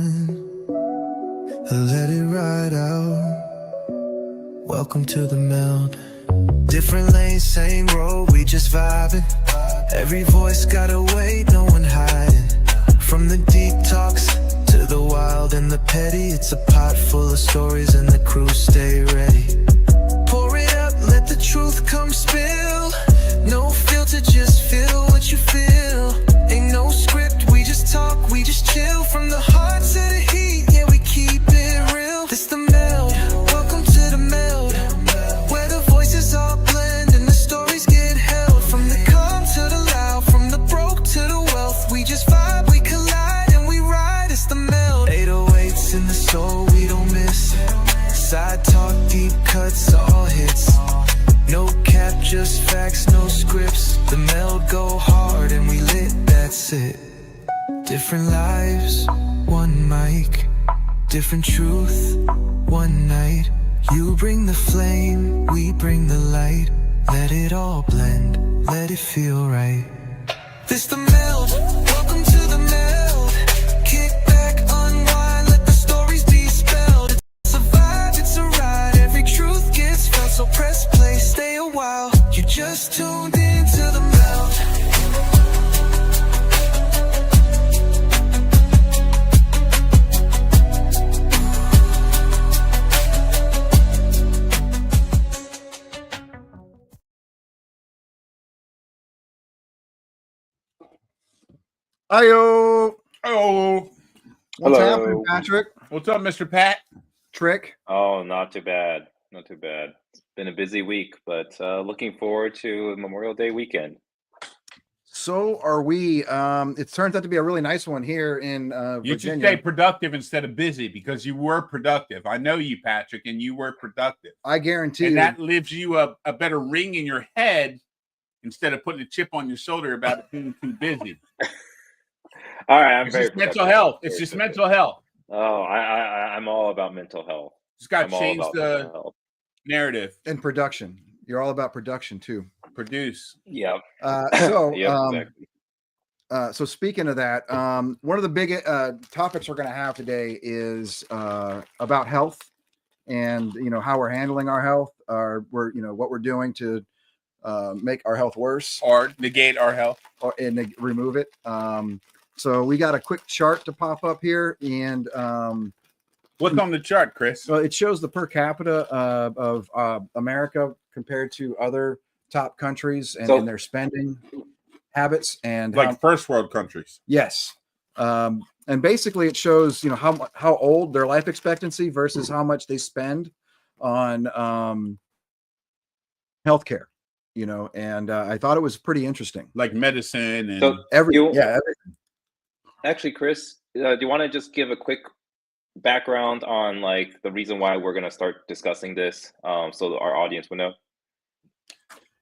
on, let it ride out. Welcome to the Meld. Different lanes, same road, we just vibing. Every voice got a weight, no one hiding. From the deep talks to the wild and the petty, it's a pot full of stories and the crew stay ready. Pour it up, let the truth come spill. No filter, just feel what you feel. Ain't no script, we just talk, we just chill. From the heart to the heat, yeah, we keep it real. This the Meld, welcome to the Meld, where the voices all blend and the stories get held. From the calm to the loud, from the broke to the wealth, we just vibe, we collide and we ride. It's the Meld. 808s in the soul, we don't miss. Side talk, deep cuts, all hits. No cap, just facts, no scripts. The Meld go hard and we lit, that's it. Different lives, one mic. Different truth, one night. You bring the flame, we bring the light. Let it all blend, let it feel right. This the Meld, welcome to the Meld. Kick back, unwind, let the stories be spelled. It's a vibe, it's a ride, every truth gets felt. So press play, stay a while. You just tuned into the Meld. Hi-yo. Oh, What's Hello. happening, Patrick? what's up, Mr. Pat? Trick? Oh, not too bad. Not too bad. It's been a busy week, but looking forward to Memorial Day weekend. So are we. It turns out to be a really nice one here in You should Virginia. stay productive instead of busy because you were productive. I know you, Patrick, and you were productive. I guarantee And you. that leaves you a better ring in your head instead of putting a chip on your shoulder about it being too busy. All right, I'm It's very just mental productive. health. It's just mental health. Oh, I'm all about mental health. Just got to I'm all change about the mental health. narrative. And production. You're all about production too. Produce. Yep. So, Yep, exactly. So speaking of that, one of the big topics we're going to have today is about health, and how we're handling our health, what we're doing to make our health worse Or negate our health. and remove it. So we got a quick chart to pop up here, and What's on the chart, Chris? so it shows the per capita of America compared to other top countries and their spending habits and Like first world countries. yes. And basically it shows, how old their life expectancy versus how much they spend on healthcare, and I thought it was pretty interesting. Like medicine and So Everything. actually, Chris, do you want to just give a quick background on like the reason why we're going to start discussing this, so that our audience will know?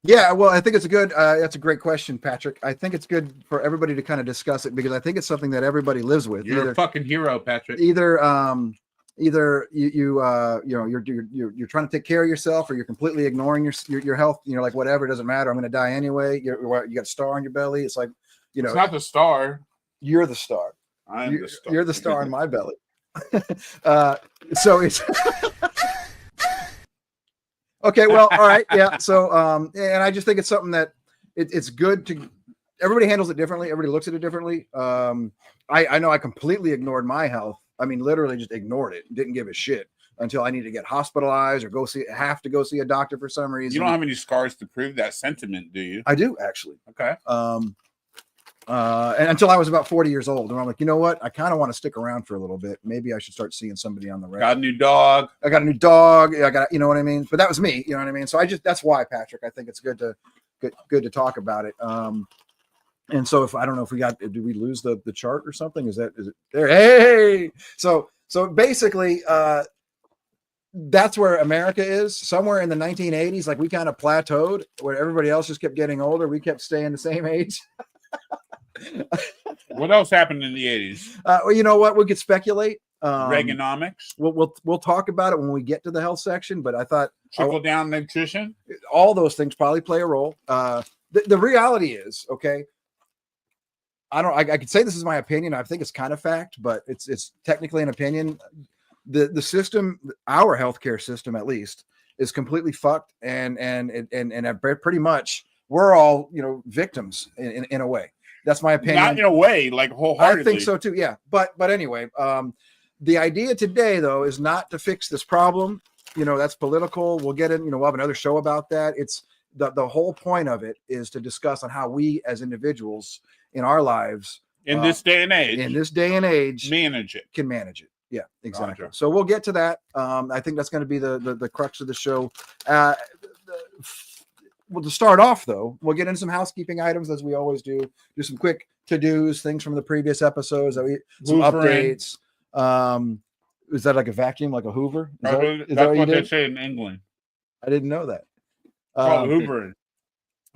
Yeah, well, I think it's that's a great question, Patrick. I think it's good for everybody to kind of discuss it because I think it's something that everybody lives with. you're a fucking hero, Patrick. Either you're trying to take care of yourself, or you're completely ignoring your health. Like, whatever, it doesn't matter. I'm going to die anyway. You got a star on your belly. It's like, It's not the star. you're the star. I'm the star. You're the star on my belly. So it's okay. Well, all right. Yeah. So, and I just think it's something that it's good to, everybody handles it differently. Everybody looks at it differently. I know I completely ignored my health. I mean, literally just ignored it. Didn't give a shit until I need to get hospitalized or have to go see a doctor for some reason. You don't have any scars to prove that sentiment, do you? I do, actually. Okay. And until I was about 40 years old, and I'm like, you know what? I kind of want to stick around for a little bit. Maybe I should start seeing somebody on the regular. Got a new dog. I got a new dog. I got, you know what I mean? But that was me, you know what I mean? So that's why, Patrick, I think it's good to talk about it. And so I don't know if did we lose the chart or something? Is it there? Hey, so basically, that's where America is. Somewhere in the 1980s, like, we kind of plateaued where everybody else just kept getting older. We kept staying the same age. What else happened in the 80s? Well, you know what? We could speculate. Reaganomics, We'll talk about it when we get to the health section. But I thought trickle down nutrition. all those things probably play a role. The reality is, okay, I could say this is my opinion. I think it's kind of fact, but it's technically an opinion. The system, our healthcare system at least, is completely fucked, and pretty much we're all victims in a way. That's my opinion. Not in a way, like wholeheartedly. I think so too. Yeah, but anyway, the idea today though is not to fix this problem. That's political. We'll get it. We'll have another show about that. It's the whole point of it is to discuss on how we as individuals in our lives in this day and age, manage it. Can manage it. Yeah, exactly. Roger. So we'll get to that. I think that's going to be the crux of the show. Well, to start off though, we'll get into some housekeeping items as we always do. Do some quick to-dos, things from the previous episodes, some updates. Is that like a vacuum, like a Hoover? That's what they say in England. I didn't know that. Hoovering.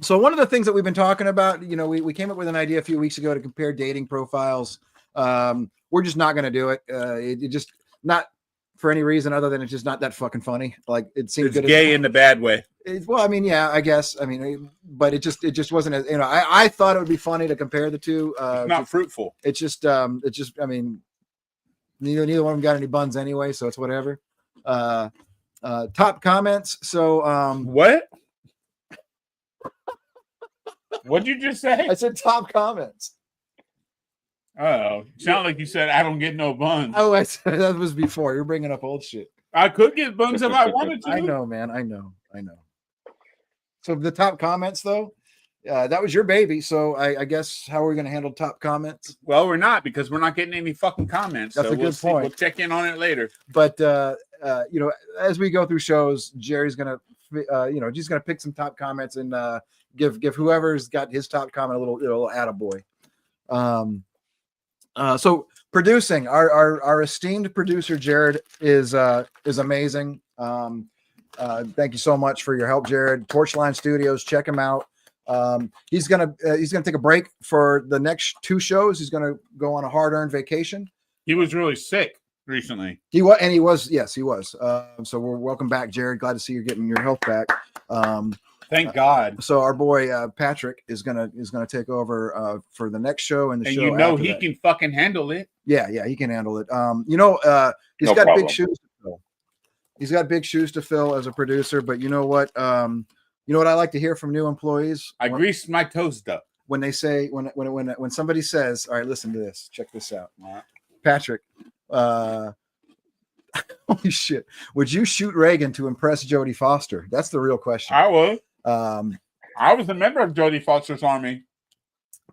So one of the things that we've been talking about, we came up with an idea a few weeks ago to compare dating profiles. We're just not going to do it. It just not for any reason other than it's just not that fucking funny. Like it seems it's good gay in the bad way. Well, I mean, yeah, I guess. I mean, but it just wasn't as I thought it would be funny to compare the two. It's not fruitful. It's just I mean, neither one of them got any buns anyway, so it's whatever. Top comments. So what? What'd you just say? I said top comments. Oh, sound like you said I don't get no buns. Oh, that was before. You're bringing up old shit. I could get buns if I wanted to. I know, man. I know. So the top comments, though, that was your baby. So I guess how are we going to handle top comments? Well, we're not because we're not getting any fucking comments. That's a good point. We'll check in on it later. But as we go through shows, Jerry's gonna just gonna pick some top comments and give whoever's got his top comment a little attaboy. So producing, our esteemed producer Jared is amazing. Thank you so much for your help, Jared. Torchline Studios, check him out. He's gonna take a break for the next 2 shows. He's gonna go on a hard-earned vacation. He was really sick recently. He was. Yes, he was. So we're welcome back, Jared. Glad to see you getting your health back. Thank God. So our boy Patrick is gonna take over for the next show and the and show. He can fucking handle it. Yeah, he can handle it. He's No got problem. big shoes to fill. He's got big shoes to fill as a producer. But you know what? You know what I like to hear from new employees? I greased my toast up. When they say when somebody says, "All right, listen to this. Check this out, Right. Patrick." Holy shit! Would you shoot Reagan to impress Jodie Foster? That's the real question. I would. I was a member of Jodie Foster's army.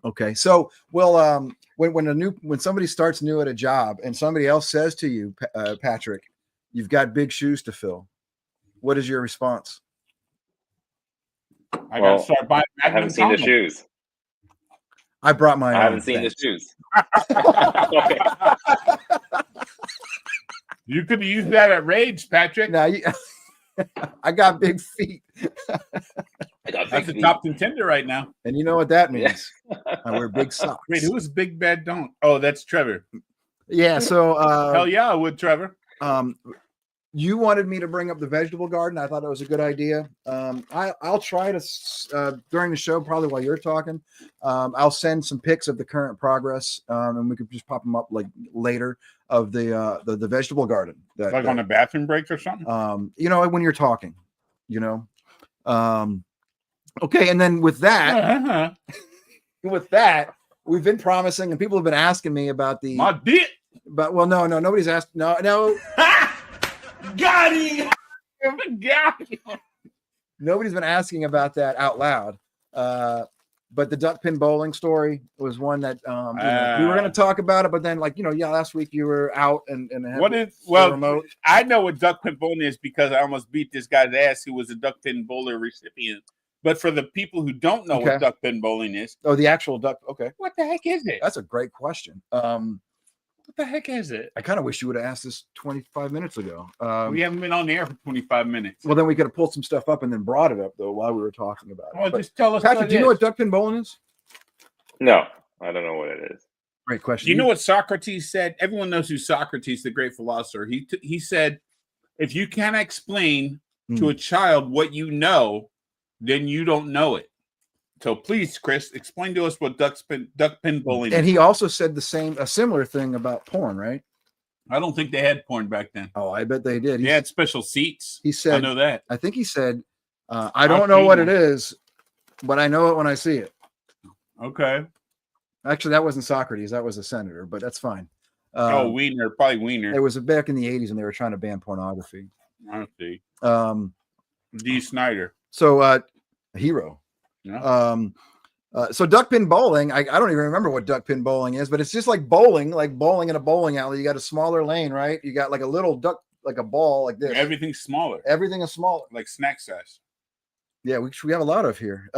Okay, so well, when somebody starts new at a job and somebody else says to you, Patrick, you've got big shoes to fill, what is your response? I got to start buying. I haven't seen the shoes. I brought mine. I haven't seen the shoes. Okay. You could use that at Rage, Patrick. Now I got big feet. That's a top contender right now. And you know what that means? I wear big socks. Wait, who is Big Bad Don't? Oh, that's Trevor. Yeah, so hell yeah, I would, Trevor. You wanted me to bring up the vegetable garden. I thought it was a good idea. I'll try to during the show, probably while you're talking. I'll send some pics of the current progress, and we could just pop them up like later of the vegetable garden. Like on a bathroom break or something. When you're talking, Okay, and then with that, we've been promising, and people have been asking me about the my dick. But no, nobody's asked. No. Got him. Nobody's been asking about that out loud. But the duck pin bowling story was one that we were going to talk about it, but then last week you were out and remote. I know what duck pin bowling is because I almost beat this guy's ass who was a duck pin bowler recipient. But for the people who don't know what duck pin bowling is, the actual duck. Okay, what the heck is it? That's a great question. What the heck is it? I kind of wish you would have asked this 25 minutes ago. We haven't been on the air for 25 minutes. Well, then we could have pulled some stuff up and then brought it up, though, while we were talking about it. Well, just tell us. Patrick, do you know what duck pin bowling is? No, I don't know what it is. Great question. Do you know what Socrates said? Everyone knows who Socrates, the great philosopher. He said, if you can't explain to a child what you know, then you don't know it. So please, Chris, explain to us what duck pin bowling And is. he also said a similar thing about porn, right? I don't think they had porn back then. Oh, I bet they did. They had special seats. He said, I know that. I think he said, I don't know what it is, but I know it when I see it. Okay. Actually, that wasn't Socrates. That was a senator, but that's fine. Wiener, probably Wiener. It was back in the 80s when they were trying to ban pornography. I see. D. D. Snyder. So, a hero. Yeah. So duck pin bowling, I don't even remember what duck pin bowling is, but it's just like bowling in a bowling alley. You got a smaller lane, right? You got like a little duck, like a ball like this. Everything's smaller. Everything is smaller. Like snack size. Yeah, we have a lot of here.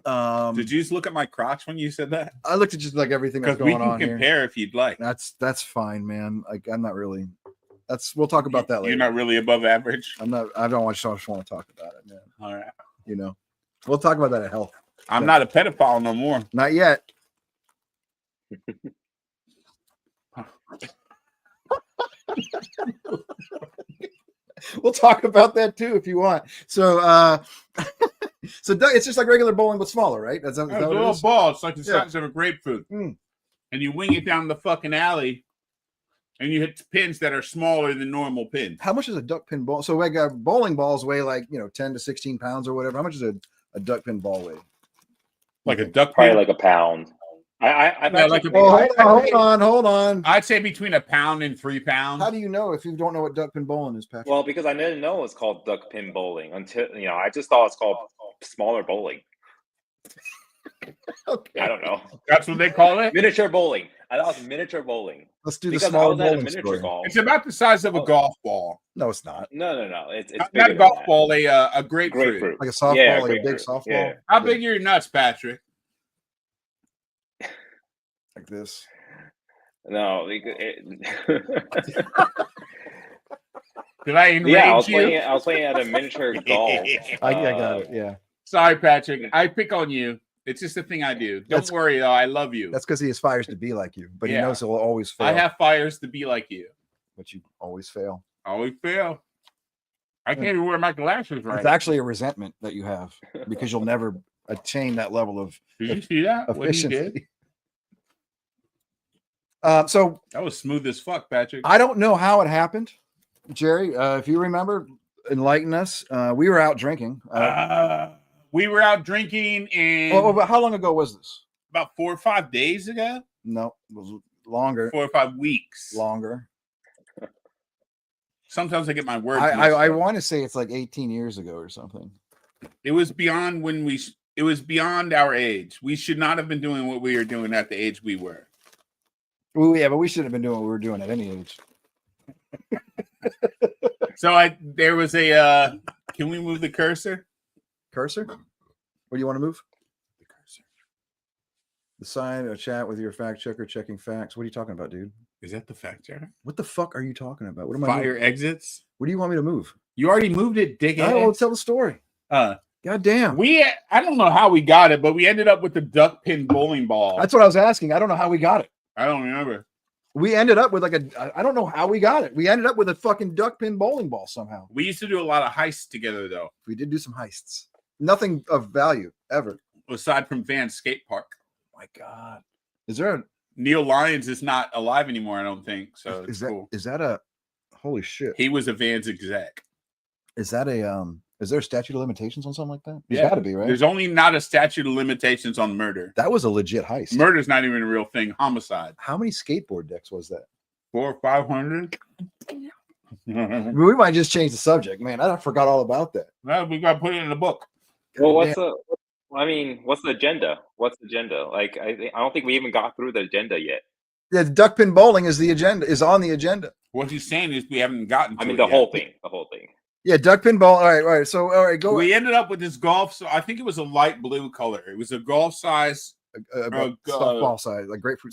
Did you just look at my crotch when you said that? I looked at just like everything that's going on here. We can compare if you'd like. That's fine, man. Like I'm not really. We'll talk about that later. You're not really above average. I'm not. I don't want to talk about it, man. All right. You know, we'll talk about that at health. I'm not a pedophile no more. Not yet. We'll talk about that too if you want. So, it's just like regular bowling but smaller, right? That's It's a little ball. It's like the size of a grapefruit, and you wing it down the fucking alley, and you hit pins that are smaller than normal pins. How much is a duck pin ball? So, like bowling balls weigh like 10 to 16 pounds or whatever. How much is a duck pin ball weigh? Like a duck Probably pin? like a pound. Hold on. I'd say between a pound and 3 pounds. How do you know if you don't know what duck pin bowling is, Patrick? Well, because I didn't know it's called duck pin bowling until I just thought it's called smaller bowling. Okay. I don't know. That's what they call it? Miniature bowling. I thought it was miniature bowling. Let's do Because the smaller I was at a bowling miniature story. golf. It's about the size of a golf ball. No, it's not. No. It's Not bigger a than golf that. ball, a grapefruit. Grapefruit. Like a softball, Yeah, like a big grapefruit. softball. Yeah. How big are your nuts, Patrick? Like this. No. Did I enrage Yeah, you? I was playing at a miniature golf. I got it. Yeah. Sorry, Patrick. I pick on you. It's just a thing I do. Don't worry, though. I love you. That's because he aspires to be like you, but he Yeah. knows he'll always fail. I have fires to be like you. But you always fail. Always fail. I can't even wear my glasses right. It's actually a resentment that you have because you'll never attain that level of Did you see that? What he did? efficiency. So That was smooth as fuck, Patrick. I don't know how it happened, Jerry. If you remember, enlighten us. We were out drinking. We were out drinking and But how long ago was this? about 4 or 5 days ago. No, it was longer. 4 or 5 weeks. Longer. Sometimes I get my words. I want to say it's like 18 years ago or something. It was beyond it was beyond our age. We should not have been doing what we were doing at the age we were. Well, yeah, but we shouldn't have been doing what we were doing at any age. So there was a can we move the cursor? Cursor? What do you want to move? The cursor. The sign, a chat with your fact checker checking facts. What are you talking about, dude? Is that the fact checker? What the fuck are you talking about? What am I Fire moving? exits. What do you want me to move? You already moved it, dickhead. Oh, tell the story. God damn. I don't know how we got it, but we ended up with the duck pin bowling ball. That's what I was asking. I don't know how we got it. I don't remember. We ended up with I don't know how we got it. We ended up with a fucking duck pin bowling ball somehow. We used to do a lot of heists together, though. We did do some heists. Nothing of value ever. Aside from Van's skate park. Oh my God. Is there Neil Lyons is not alive anymore, I don't think. So it's cool. Is that a holy shit? He was a Vans exec. Is that is there a statute of limitations on something like that? There's Yeah. gotta be, right? There's only not a statute of limitations on murder. That was a legit heist. Murder's not even a real thing. Homicide. How many skateboard decks was that? 400 or 500. I mean, we might just change the subject, man. I forgot all about that. Well, we got to put it in the book. Well, what's the agenda? What's the agenda? Like, I don't think we even got through the agenda yet. Yeah, duck pin bowling is on the agenda. What he's saying is we haven't gotten to I mean, it the yet. whole thing. The whole thing. Yeah, duck pin ball. All right. So, all right, go. We ended up with this golf. So I think it was a light blue color. It was a golf size, softball size, like grapefruit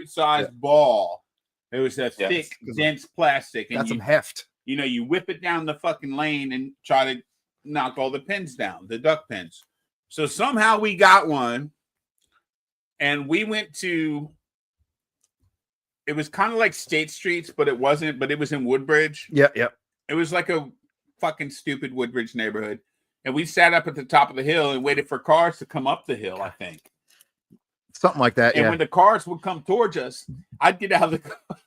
size. ball. It was a thick, dense plastic. And That's some heft. You whip it down the fucking lane and try to knock all the pins down, the duck pins. So somehow we got one, and we went to. It was kind of like State Streets, but it wasn't. But it was in Woodbridge. Yeah. It was like a fucking stupid Woodbridge neighborhood, and we sat up at the top of the hill and waited for cars to come up the hill, I think. Something like that. And Yeah. when the cars would come towards us, I'd get out of the car.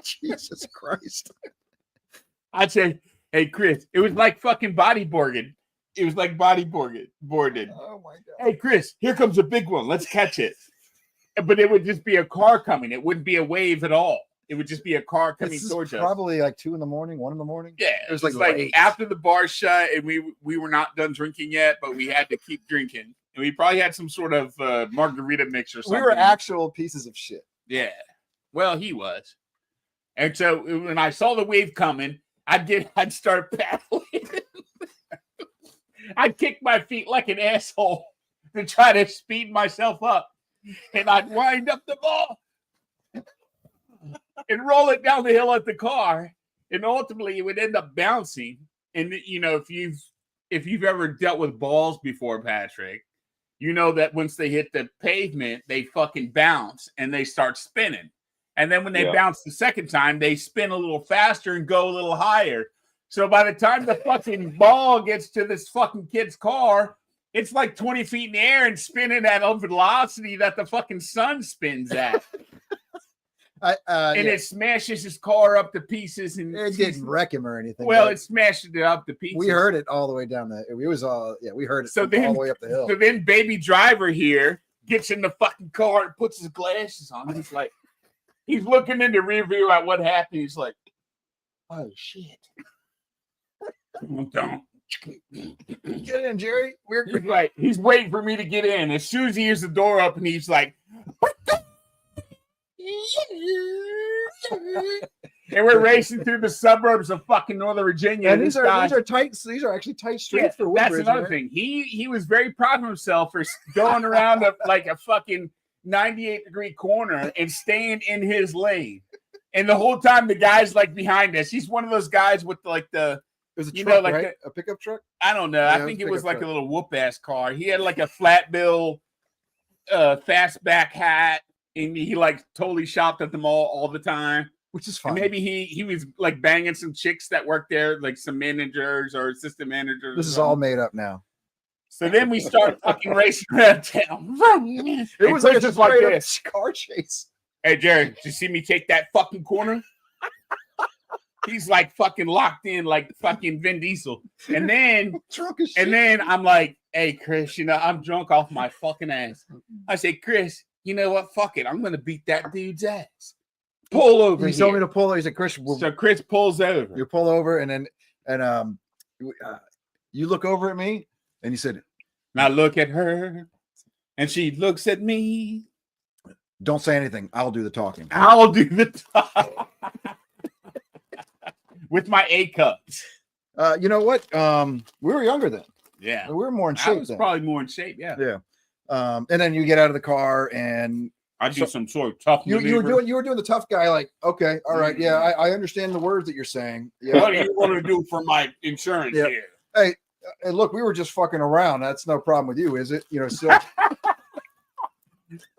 Jesus Christ. I'd say, hey, Chris, it was like fucking bodyboarding. It was like boarded. Oh my God. Hey, Chris, here comes a big one. Let's catch it. But it would just be a car coming. It wouldn't be a wave at all. It would just be a car coming towards us. Probably like 2 a.m, 1 a.m. Yeah, it was like late. after the bar shut, and we were not done drinking yet, but we had to keep drinking, and we probably had some sort of margarita mix or something. We were actual pieces of shit. Yeah, well, he was, and so when I saw the wave coming, I'd start paddling. I'd kick my feet like an asshole to try to speed myself up, and I'd wind up the ball and roll it down the hill at the car, and ultimately it would end up bouncing. And you know, if you've ever dealt with balls before, Patrick, you know that once they hit the pavement, they fucking bounce and they start spinning. And then when they bounce the second time, they spin a little faster and go a little higher. So by the time the fucking ball gets to this fucking kid's car, it's like 20 feet in the air and spinning at a velocity that the fucking sun spins at. It smashes his car up to pieces, and it didn't wreck him or anything. Well, it smashed it up to pieces. We heard it all the way down the. It was all we heard it all the way up the hill. So then, baby driver here gets in the fucking car and puts his glasses on. He's like, he's looking in the rear view at what happened. He's like, oh shit! Don't get in, Jerry. He's like, he's waiting for me to get in. As soon as he hears the door open, he's like. And we're racing through the suburbs of fucking Northern Virginia. And these are tight. These are actually tight streets for Woodbridge. That's another thing. He was very proud of himself for going around like a fucking 98-degree corner and staying in his lane. And the whole time the guy's like behind us. He's one of those guys with like the. It was a truck, like right? A pickup truck. I don't know. Yeah, I think it was like truck. A little whoop ass car. He had like a flat bill, fastback hat. And he like totally shopped at the mall all the time, which is fun. And maybe he was like banging some chicks that worked there, like some managers or assistant managers. This is all made up now. So then we start fucking racing around town. It was like just like this car chase. Hey Jerry, did you see me take that fucking corner? He's like fucking locked in like fucking Vin Diesel. And then drunk as shit. And then I'm like, hey Chris, you know, I'm drunk off my fucking ass. I say, Chris, you know what? Fuck it. I'm going to beat that dude's ass. Pull over. He told me to pull over. He said, Chris. So Chris pulls over. You pull over and you look over at me and you said, now look at her. And she looks at me. Don't say anything. I'll do the talking. I'll do the talking. With my A cups. You know what? We were younger then. Yeah. We were more in shape. I was probably more in shape. Yeah. Yeah. And then you get out of the car and I do some sort of tough. You were doing the tough guy, like, okay, all right, yeah, I understand the words that you're saying. Yeah. What do you want to do for my insurance here? Hey, look, we were just fucking around. That's no problem with you, is it? You know, so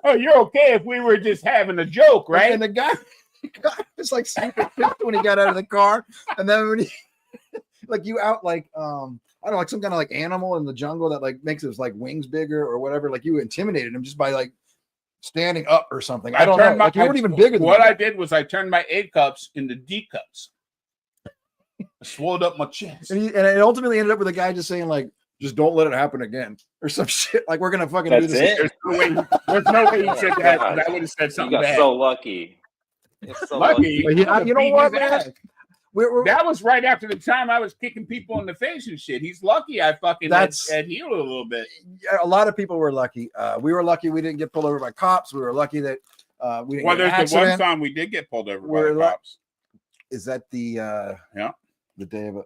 oh, you're okay if we were just having a joke, right? And the guy was like super pissed when he got out of the car, and then when he like you out like I don't know, like some kind of like animal in the jungle that like makes his like wings bigger or whatever. Like you intimidated him just by like standing up or something. I don't know. Like you weren't even bigger than what I did was I turned my A cups into D cups. I swelled up my chest. And it ultimately ended up with a guy just saying like, just don't let it happen again or some shit. Like we're gonna fucking do this. There's no way he said that. I would have said something bad. So lucky. So lucky. You know what, man? That was right after the time I was kicking people in the face and shit. He's lucky I fucking had healed a little bit. Yeah, a lot of people were lucky. We were lucky we didn't get pulled over by cops. We were lucky that we didn't get an accident. There's the one time we did get pulled over by the cops. Is that the the day of it?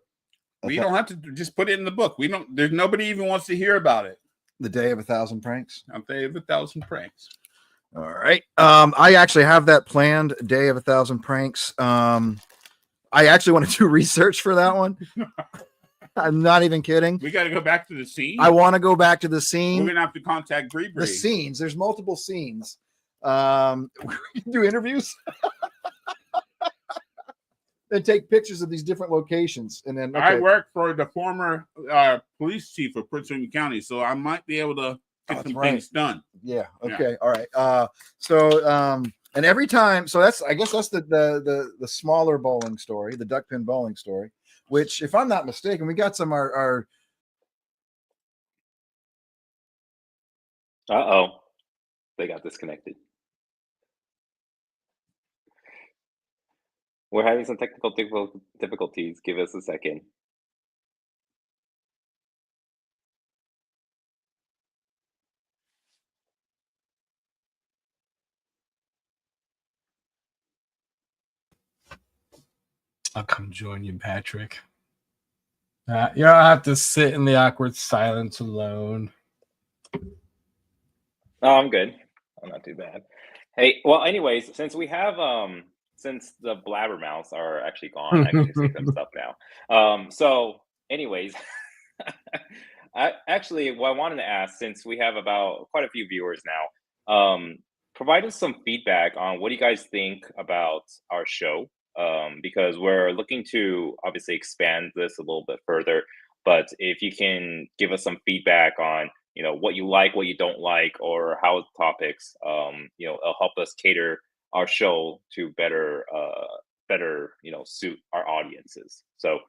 We don't have to just put it in the book. We don't. There's nobody even wants to hear about it. The day of 1,000 pranks. A day of 1,000 pranks. All right. I actually have that planned. Day of 1,000 pranks. I actually want to do research for that one. I'm not even kidding. We got to go back to the scene. I want to go back to the scene. We're gonna have to contact Bree. The scenes. There's multiple scenes. We can do interviews. and take pictures of these different locations. And then I work for the former police chief of Prince William County, so I might be able to get some things done. Yeah. Okay. All right. And every time, so I guess that's the smaller bowling story, the duck pin bowling story, which, if I'm not mistaken, we got some our Uh-oh. They got disconnected. We're having some technical difficulties. Give us a second. I'll come join you, Patrick. You don't have to sit in the awkward silence alone. Oh, I'm good. I'm not too bad. Hey, well, anyways, since we have since the blabbermouths are actually gone, I can just say some stuff now. So anyways, what I wanted to ask, since we have about quite a few viewers now, provide us some feedback on what do you guys think about our show, because we're looking to obviously expand this a little bit further. But if you can give us some feedback on, what you like, what you don't like, or how topics, it'll help us cater our show to better, suit our audiences. So,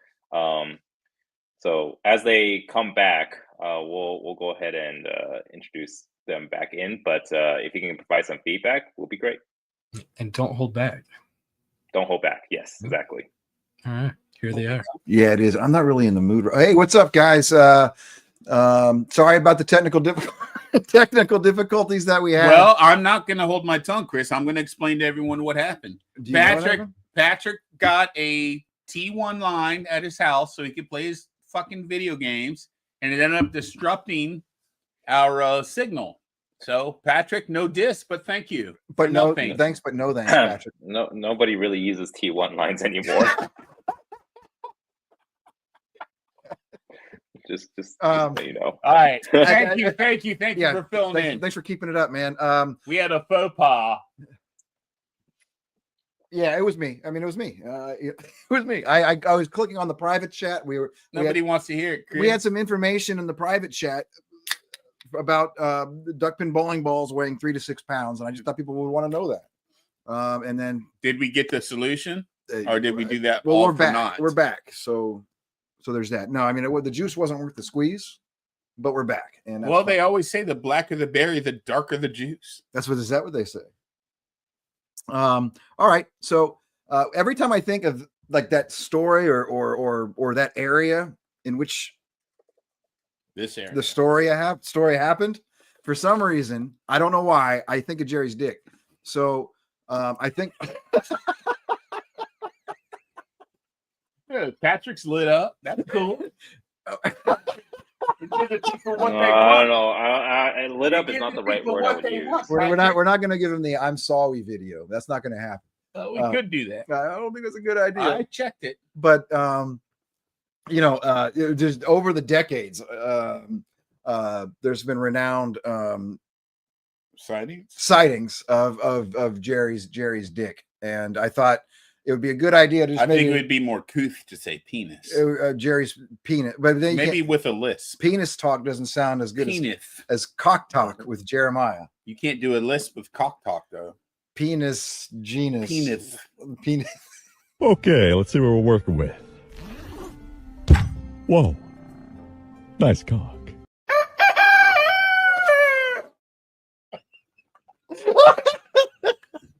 so as they come back, we'll go ahead and introduce them back in. But if you can provide some feedback, will be great. And don't hold back. Don't hold back. Yes, exactly. All right, here they are. Yeah, it is. I'm not really in the mood. Hey, what's up, guys? Sorry about the technical difficulties that we had. Well, I'm not going to hold my tongue, Chris. I'm going to explain to everyone what happened. Do you know what happened? Patrick got a T1 line at his house so he could play his fucking video games, and it ended up disrupting our signal. So, Patrick, no diss, but thank you. But no thanks, but no thanks, Patrick. Nobody really uses T1 lines anymore. just so you know. All right. Thank you for filling in. Thanks for keeping it up, man. We had a faux pas. Yeah, it was me. I mean, it was me. It was me. I was clicking on the private chat. Nobody wants to hear it, Chris. We had some information in the private chat about duck pin bowling balls weighing 3 to 6 pounds, and I just thought people would want to know that. And then, did we get the solution, or did we do that? Well, we're back. We're back. So there's that. No, I mean, the juice wasn't worth the squeeze, but we're back. And well, they always say the blacker the berry, the darker the juice. Is that what they say? All right. So every time I think of like that story or that area in which the story happened, for some reason, I don't know why, I think of Jerry's dick. So I think yeah, Patrick's lit up. That's cool. I don't know. Lit up is not the right word I would use. We're not going to give him the "I'm sorry" video. That's not going to happen. We could do that. I don't think it's a good idea. I checked it, but just over the decades, there's been renowned sightings of Jerry's dick, and I thought it would be a good idea to. I think it would be more couth to say penis. Jerry's penis, but then maybe with a lisp. Penis talk doesn't sound as good as cock talk with Jeremiah. You can't do a lisp with cock talk though. Penis genus. Penis. Okay, let's see what we're working with. Whoa, nice cock.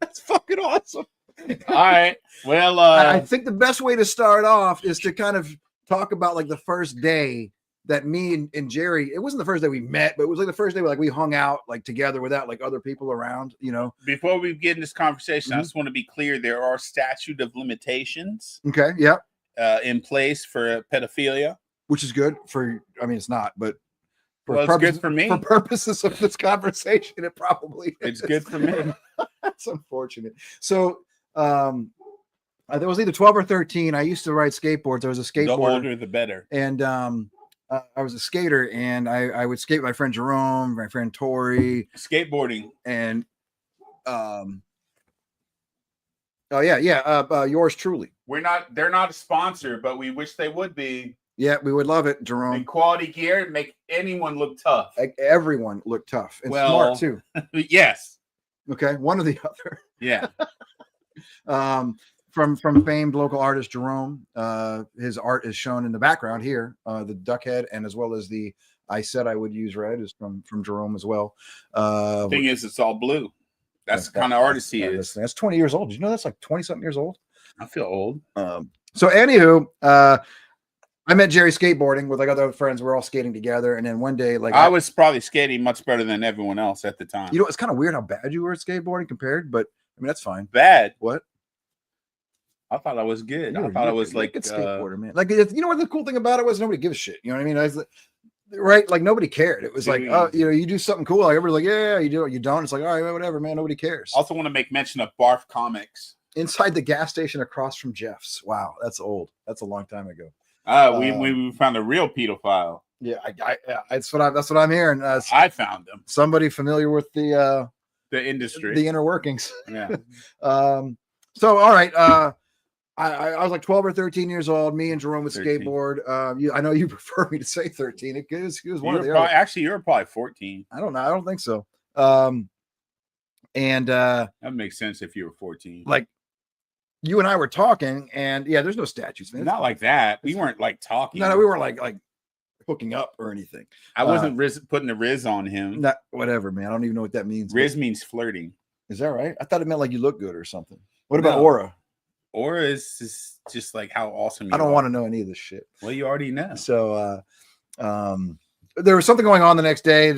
That's fucking awesome. All right. Well, I think the best way to start off is to kind of talk about like the first day that me and Jerry, it wasn't the first day we met, but it was like the first day we hung out like together without like other people around, Before we get in this conversation, I just want to be clear. There are statute of limitations. Okay. Yeah. In place for pedophilia. Which is good it's not, but it's good for me. For purposes of this conversation, it probably is. It's good for me. That's unfortunate. So, there was either 12 or 13. I used to ride skateboards. I was a skateboarder. The older, the better. And I was a skater, and I would skate with my friend Jerome, my friend Tori. Skateboarding. And yours truly. They're not a sponsor, but we wish they would be. Yeah, we would love it, And Jerome. quality gear make anyone look tough. Everyone looked tough and Well- smart too. Yes. Okay, one or the other. Yeah. From famed local artist Jerome. His art is shown in the background here. The duck head, and as well as the I Said I Would Use Red is from Jerome as well. Thing is, it's all blue. That's the kind of artist he is. That's 20 years old. Did you know that's like 20 something years old? I feel old. So anywho, I met Jerry skateboarding with like other friends. We're all skating together, and then one day, like I was probably skating much better than everyone else at the time. you know, it's kind of weird how bad you were at skateboarding compared, but I mean that's fine. Bad. What? I thought I was good. You I were- thought I you was were a like good skateboarder, man. Like you know what the cool thing about it was? Nobody gives a shit. You know what I mean? I was like, right? Like nobody cared. It was like, Dude. oh, you know, you do something cool. Like everybody's like, yeah, you do it. You don't. It's like, all right, whatever, man. Nobody cares. Also want to make mention of Barf Comics. Inside the gas station across from Jeff's. Wow, that's old. That's a long time ago. We found a real pedophile. Yeah, that's what I'm hearing. I found him. Somebody familiar with the industry. inner workings. Yeah. So all right. I was like 12 or 13 years old. Me and Jerome would 13. skateboard. I know you prefer me to say 13. It was one of the Probably, other. actually, you were probably 14. I don't know. I don't think so. And That makes sense if you were 14. like you and I were talking, and yeah, there's no statues, man. Not like that. We weren't like talking. No, we weren't like hooking up or anything. I wasn't putting a riz on him. Not whatever, man. I don't even know what that means. Riz means flirting. Is that right? I thought it meant like you look good or something. What about No. aura? Or is just like how awesome you I don't are. want to know any of this shit. Well, you already know. So there was something going on the next day.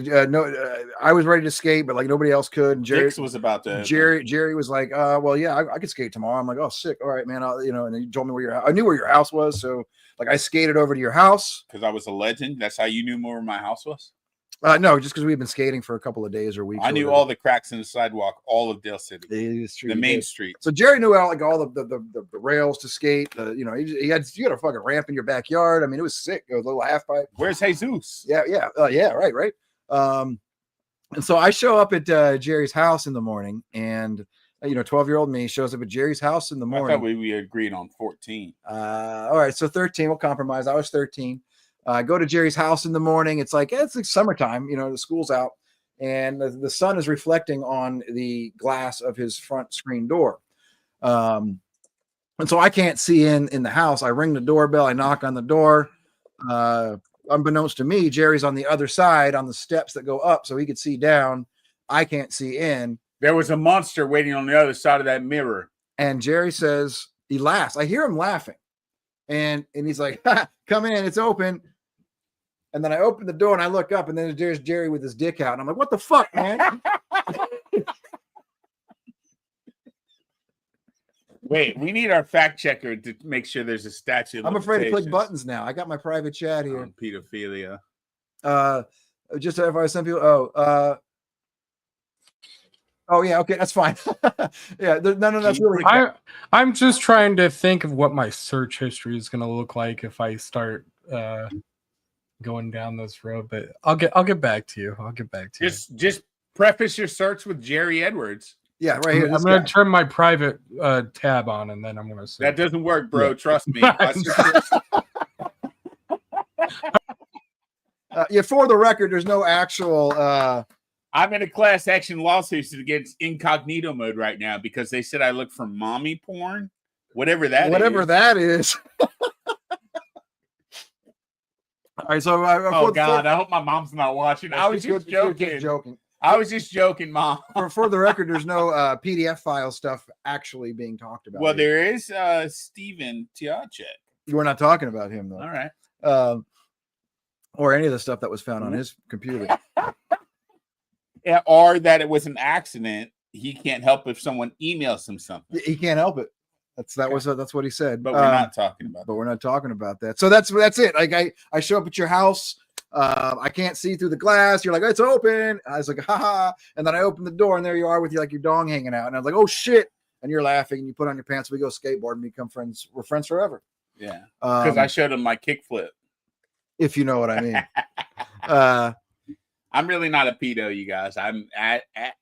I was ready to skate, but like nobody else could. And Dix was about to. Jerry was like, well, yeah, I could skate tomorrow. I'm like, oh, sick. All right, man. And he told me where I knew where your house was. So like I skated over to your house. Because I was a legend. That's how you knew where my house was. No, just because we've been skating for a couple of days or weeks. I or knew whatever. all the cracks in the sidewalk, all of Dale City, It's true, the you main did. street. So Jerry knew all the rails to skate. You had a fucking ramp in your backyard. I mean, it was sick. It was a little half pipe. Where's Jesus? Yeah, right. And so I show up at Jerry's house in the morning, and 12-year-old me shows up at Jerry's house in the I morning. thought we agreed on 14. All right, so 13, we'll compromise. I was 13. I go to Jerry's house in the morning. It's like summertime, the school's out, and the sun is reflecting on the glass of his front screen door. And so I can't see in the house. I ring the doorbell. I knock on the door. Unbeknownst to me, Jerry's on the other side on the steps that go up so he could see down. I can't see in. There was a monster waiting on the other side of that mirror. And Jerry says, he laughs. I hear him laughing. And he's like, come in, it's open. And then I open the door and I look up, and then there's Jerry with his dick out. And I'm like, what the fuck, man? Wait, we need our fact checker to make sure there's a statute. I'm afraid to click buttons now. I got my private chat here. on pedophilia. Just if I some people, oh yeah, okay, that's fine. Yeah, none of that's really. I'm just trying to think of what my search history is going to look like if I start going down this road. But I'll get back to you. Just preface your search with Jerry Edwards. Yeah, right here. I'm going to turn my private tab on, and then I'm going to say That doesn't work, bro. Yeah. Trust me. Yeah, for the record, there's no actual. I'm in a class action lawsuit against incognito mode right now because they said I look for mommy porn, whatever that is. All right, so Oh God, I hope my mom's not watching. I was just joking. I was just joking, Mom. For the record, there's no PDF file stuff actually being talked about. Well, here. there is Steven Tiacek. We're not talking about him though. All right. Or any of the stuff that was found on his computer. Yeah, or that it was an accident. He can't help if someone emails him something. He can't help it. That's what he said. But we're not talking about But we're not talking about that. So that's it. Like I show up at your house. I can't see through the glass. You're like, it's open. I was like, haha. And then I open the door, and there you are with your dong hanging out. And I was like, oh shit. And you're laughing, and you put on your pants. We go skateboard and become friends. We're friends forever. Yeah. Because I showed him my kickflip. If you know what I mean. I'm really not a pedo, you guys. I'm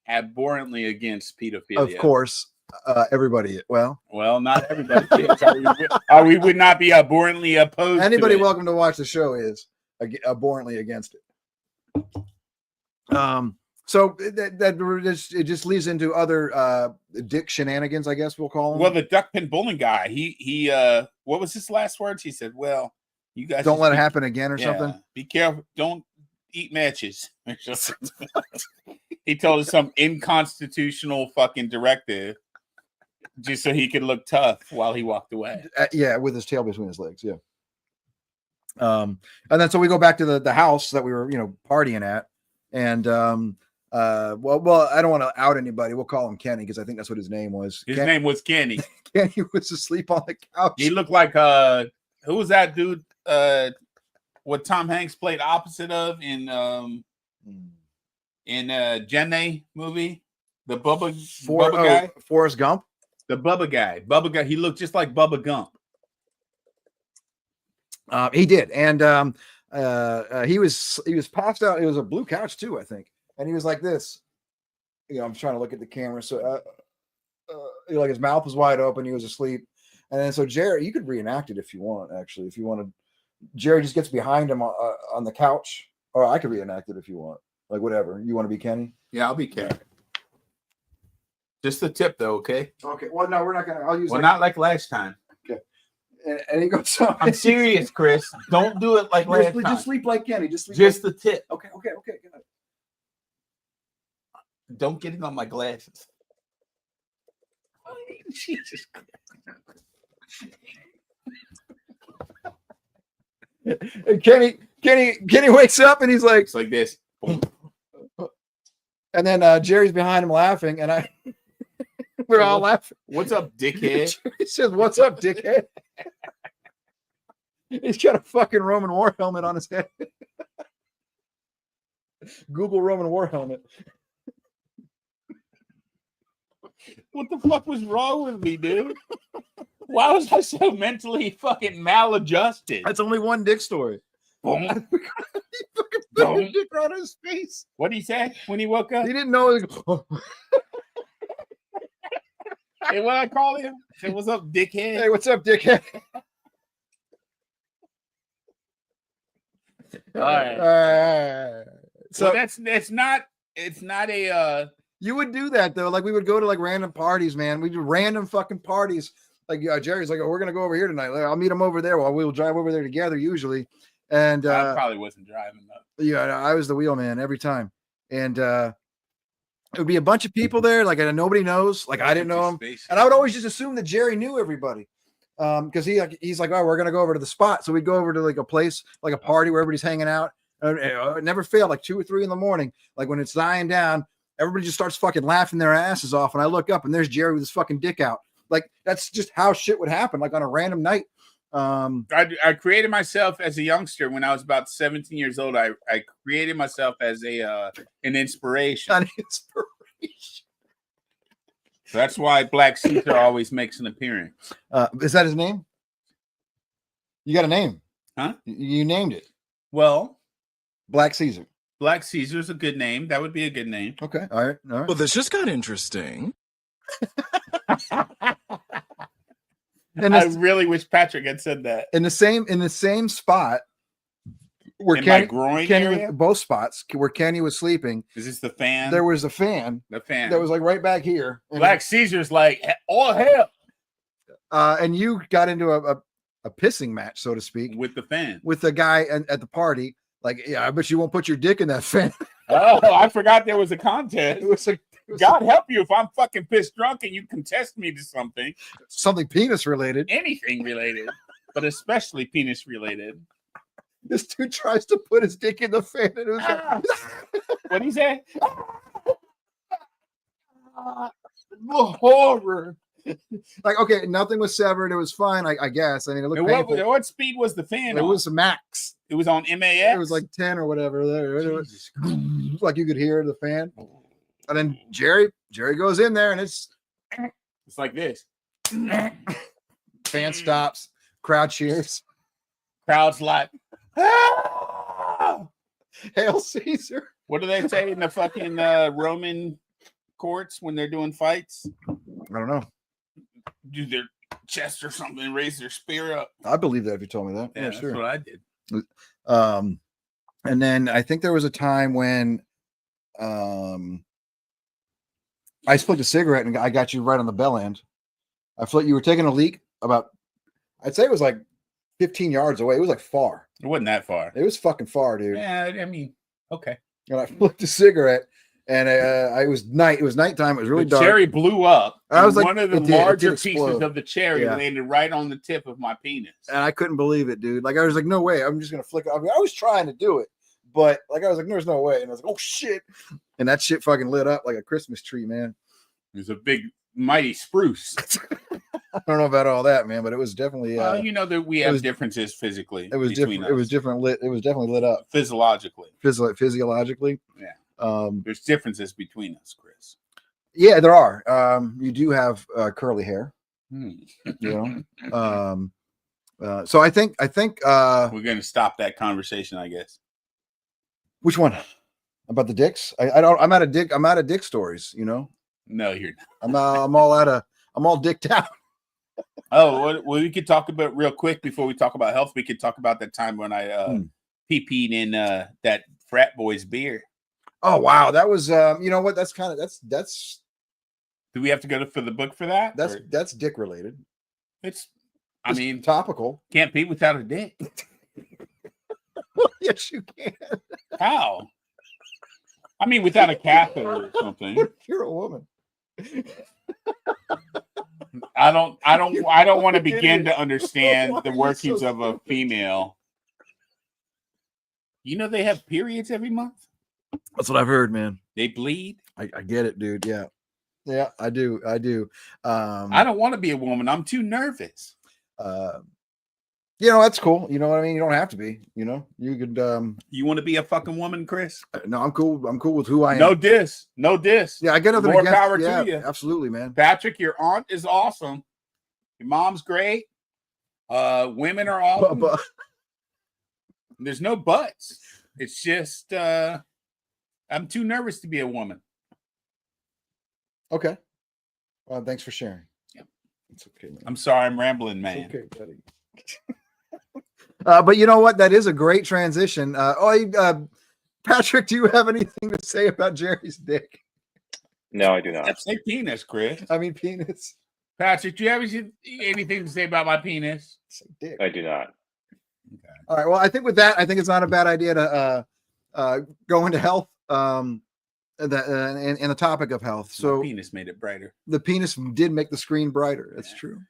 abhorrently against pedophilia. Of course. Everybody. Well, not everybody is. Or we would not be abhorrently opposed. anybody to it. welcome to watch the show is abhorrently against it. So it just leads into other dick shenanigans, I guess we'll call them. Well, the duck pin bowling guy, he what was his last words? He said, "Well, you guys don't let it happen again," or something. Be careful. Don't eat matches. He told us some inconstitutional fucking directive just so he could look tough while he walked away. Yeah, with his tail between his legs. Yeah. And then so we go back to the house that we were, partying at, and well, I don't want to out anybody. We'll call him Kenny because I think that's what his name was. His name was Kenny. Kenny was asleep on the couch. He looked like who was that dude? What Tom Hanks played opposite of in Jenny movie, the Bubba guy, Forrest Gump. The Bubba guy. He looked just like Bubba Gump. He did, and he was passed out. It was a blue couch too, I think, and he was like this. I'm trying to look at the camera, so like his mouth was wide open. He was asleep, and then so Jerry, you could reenact it if you want. Actually, if you wanted, Jerry just gets behind him on the couch, or I could reenact it if you want. Like whatever you want to be, Kenny. Yeah, I'll be Kenny. Just the tip, though. Okay. Okay. Well, no, we're not gonna. I'll use. Well, not like last time. Okay. And he goes. I'm serious, Chris. Don't do it like last time. Just sleep like Kenny. Just sleep. Just the tip. Okay. Good. Don't get it on my glasses. Jesus Christ. Kenny wakes up and he's like, it's like this. And then Jerry's behind him laughing, and we're all laughing. What's up, dickhead? He says, "What's up, dickhead?" He's got a fucking Roman war helmet on his head. Google Roman war helmet. What the fuck was wrong with me, dude? Why was I so mentally fucking maladjusted? That's only one dick story. Boom. He fucking put his dick right on his face. What did he say when he woke up? He didn't know. Hey, what I call him? Say, what's up, dickhead? Hey, what's up, dickhead? All right. So well, it's not a you would do that though. Like we would go to like random parties, man. We do random fucking parties. Like Jerry's like, "Oh, we're gonna go over here tonight. Like, I'll meet him over there." Well, we'll drive over there together usually. And I probably wasn't driving though. Yeah, I was the wheelman every time. And it would be a bunch of people there, like nobody knows. Like I didn't know him, and I would always just assume that Jerry knew everybody. Because he's like, "Oh, we're gonna go over to the spot." So we'd go over to like a place, like a party where everybody's hanging out. It never failed, like 2 or 3 in the morning. Like when it's dying down, everybody just starts fucking laughing their asses off. And I look up and there's Jerry with his fucking dick out. Like that's just how shit would happen, like on a random night. I created myself as a youngster when I was about 17 years old. I created myself as an inspiration. An inspiration. That's why Black Caesar always makes an appearance. Is that his name? You got a name? Huh? You named it. Well, Black Caesar. Black Caesar's a good name. That would be a good name. Okay. All right. Well, this just got interesting. And I really wish Patrick had said that. In the same spot where in Kenny, my groin Kenny area? both spots where Kenny was sleeping. Is this the fan? There was a fan. The fan that was like right back here. Black Caesar's like, oh hell. And you got into a pissing match, so to speak, with the fan, with the guy at the party. Like, yeah, I bet you won't put your dick in that fan. Oh, I forgot there was a contest. It was God help you if I'm fucking pissed drunk and you contest me to something penis related, anything related, but especially penis related. This dude tries to put his dick in the fan, and it was what'd he say? Horror. Like, okay, nothing was severed. It was fine, I guess. I mean, it looked painful. What speed was the fan? It was a max. It was on MAX. It was like 10 or whatever. Like you could hear the fan. And then Jerry goes in there, and it's like this. Fan stops. Crowd cheers. Crowd's like, Hail Caesar. What do they say in the fucking Roman courts when they're doing fights? I don't know. Do their chest or something and raise their spear up? I believe that if you told me that. Yeah, that's sure. what I did. And then I think there was a time when I flicked a cigarette and I got you right on the bell end. You were taking a leak about, I'd say it was like 15 yards away. It was like far. It wasn't that far. It was fucking far, dude. Yeah, I mean, okay. And I flicked a cigarette, and it was night. It was nighttime. It was really The dark. cherry blew up. I was like, one of the it did larger explode. pieces of the cherry Yeah. landed right on the tip of my penis. And I couldn't believe it, dude. Like I was like, no way. I'm just gonna flick it. I was trying to do it, but like I was like, there's no way. And I was like, oh shit. And that shit fucking lit up like a Christmas tree, man. It was a big, mighty spruce. I don't know about all that, man, but it was definitely. Well, you know that we have was- differences physically. It was between different. It was us. different lit. It was definitely lit up Physiologically. physiologically. Yeah. There's differences between us, Chris. Yeah, there are. You do have curly hair, Hmm. you know. So I think We're going to stop that conversation, I guess. which one about the dicks? I don't. I'm out of dick stories. You know. No, you're not. I'm all dicked out. Oh, well, we could talk about real quick before we talk about health. We could talk about that time when I pee-peed in that frat boy's beer. Oh wow, that was you know what? That's Do we have to go for the book for that? Or- that's dick related. It's. I It's mean, topical. can't pee without a dick. Yes, you can. How? I mean, without a catheter or something. What if you're a woman? I don't want to begin to Why understand are the you workings so of a female. You know they have periods every month. That's what I've heard, man. They bleed. I get it, dude. Yeah, I do. I don't want to be a woman. I'm too nervous. You know, that's cool. You know what I mean? You don't have to be, you know. You could You want to be a fucking woman, Chris? no, I'm cool. I'm cool with who I am. No diss. No diss. Yeah, I get nothing More against power to yeah, you. absolutely, man. Patrick, your aunt is awesome. Your mom's great. Women are awesome. But- There's no buts. It's just I'm too nervous to be a woman. okay. Well, thanks for sharing. Yeah. It's okay, man. I'm sorry, I'm rambling, man. It's okay, buddy. But you know what? That is a great transition. Patrick, do you have anything to say about Jerry's dick? No, I do not. Say penis, Chris. I mean, penis. Patrick, do you have anything to say about my penis? Say dick. I do not. All right. Well, I think with that, I think it's not a bad idea to go into health. And the topic of health. My So penis made it brighter. the penis did make the screen brighter. That's true.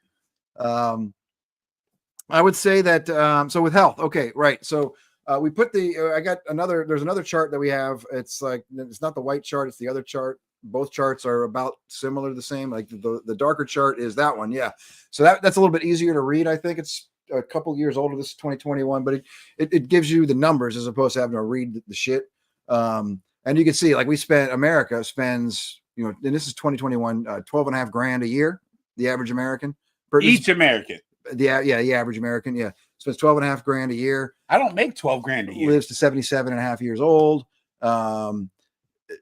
I would say that so with health, okay, right. So we put there's another chart that we have. It's like it's not the white chart, it's the other chart. Both charts are about similar, the same. Like the darker chart is that one, yeah. So that's a little bit easier to read. I think it's a couple years older. This is 2021, but it gives you the numbers as opposed to having to read the shit. And you can see, like America spends, you know, and this is 2021, 12.5 grand a year, the average American. Each American. The average American, yeah, spends 12.5 grand a year. I don't make 12 grand a year. Lives to 77.5 years old.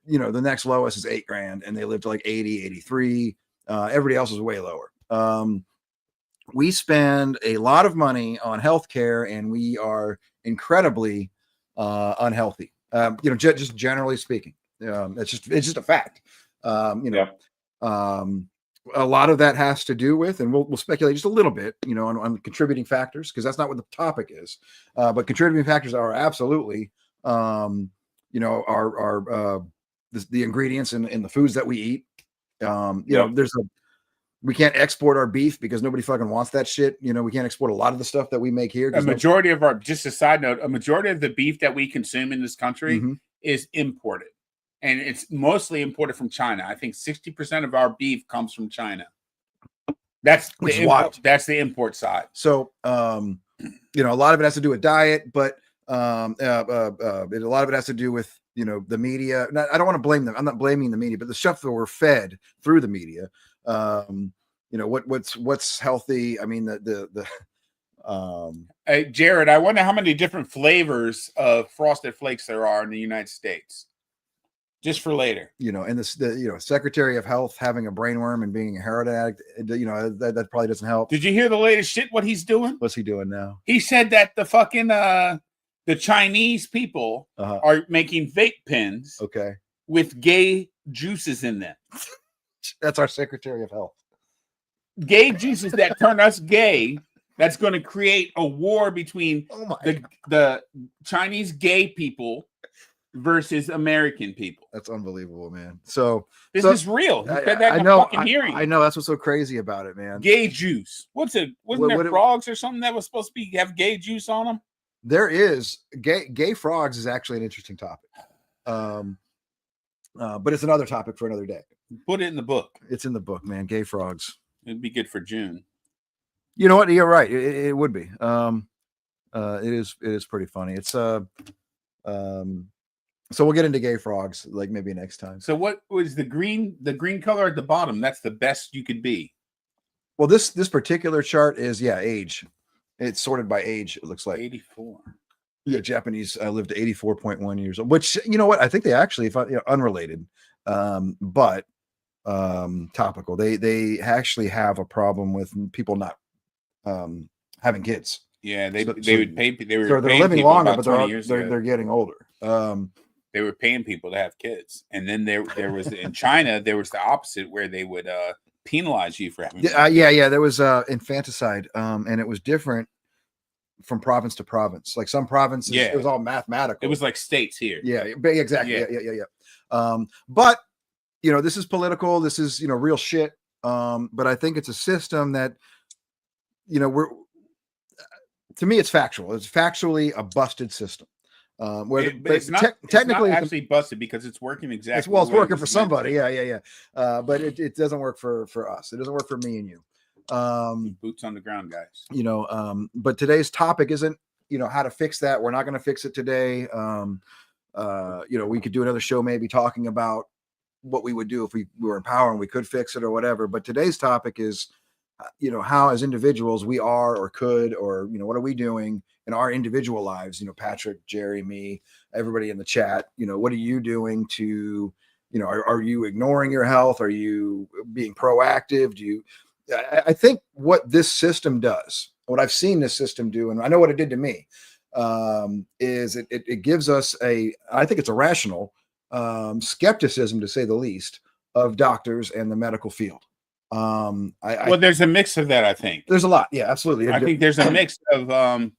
You know, the next lowest is 8 grand, and they live to like 80, 83. Everybody else is way lower. We spend a lot of money on healthcare, and we are incredibly unhealthy. You know, just generally speaking, it's just a fact. You know, a lot of that has to do with, and we'll speculate just a little bit, you know, on contributing factors, because that's not what the topic is. But contributing factors are absolutely, you know, are the ingredients in the foods that we eat. You know, we can't export our beef because nobody fucking wants that shit. You know, we can't export a lot of the stuff that we make here. Just a side note, a majority of the beef that we consume in this country is imported. And it's mostly imported from China. I think 60% of our beef comes from China. That's the import side. So, you know, a lot of it has to do with diet, but a lot of it has to do with, you know, the media. I don't want to blame them. I'm not blaming the media, but the stuff that we're fed through the media. You know, what's healthy. I mean, Hey, Jared, I wonder how many different flavors of Frosted Flakes there are in the United States. just for later. You know, and the Secretary of Health having a brainworm and being a heroin addict, you know, that probably doesn't help. Did you hear the latest shit? What he's doing? What's he doing now? He said that the fucking the Chinese people are making vape pens with gay juices in them. That's our Secretary of Health. Gay juices that turn us gay. That's going to create a war between the Chinese gay people versus American people. That's unbelievable, man. So this is real. He said that in a fucking hearing. I know. That's what's so crazy about it, man. Gay juice. Wasn't there frogs or something that was supposed to have gay juice on them? There is. Gay frogs is actually an interesting topic. But it's another topic for another day. Put it in the book. It's in the book, man. Gay frogs. It'd be good for June. You know what? You're right. It would be. It is pretty funny. It's so we'll get into gay frogs like maybe next time. So what was the green color at the bottom? That's the best you could be. Well, this particular chart is age. It's sorted by age. It looks like 84. Yeah, Japanese lived 84.1 years old. Which, you know what? I think they actually, unrelated, but topical. They actually have a problem with people not having kids. Yeah, they would pay. They're living longer, but they're getting older. They were paying people to have kids, and then there was in China there was the opposite where they would penalize you for having. Yeah. There was infanticide, and it was different from province to province. Like some provinces, it was all mathematical. It was like states here. Yeah, exactly. Yeah. But you know, this is political. This is real shit. But I think it's a system that to me, it's factual. It's factually a busted system. It's not technically actually busted because it's working exactly. It's working for somebody. Yeah. But it doesn't work for us. It doesn't work for me and you. Boots on the ground, guys. But today's topic isn't how to fix that. We're not going to fix it today. We could do another show maybe talking about what we would do if we were in power and we could fix it or whatever. But today's topic is how as individuals we are or could, or what are we doing in our individual lives? Patrick, Jerry, me, everybody in the chat, what are you doing to are you ignoring your health? Are you being proactive? I think what this system does, what I've seen this system do, and I know what it did to me, is it gives us I think it's a rational skepticism, to say the least, of doctors and the medical field. There's a mix of that. I think there's a lot. Yeah, absolutely. I think there's a mix of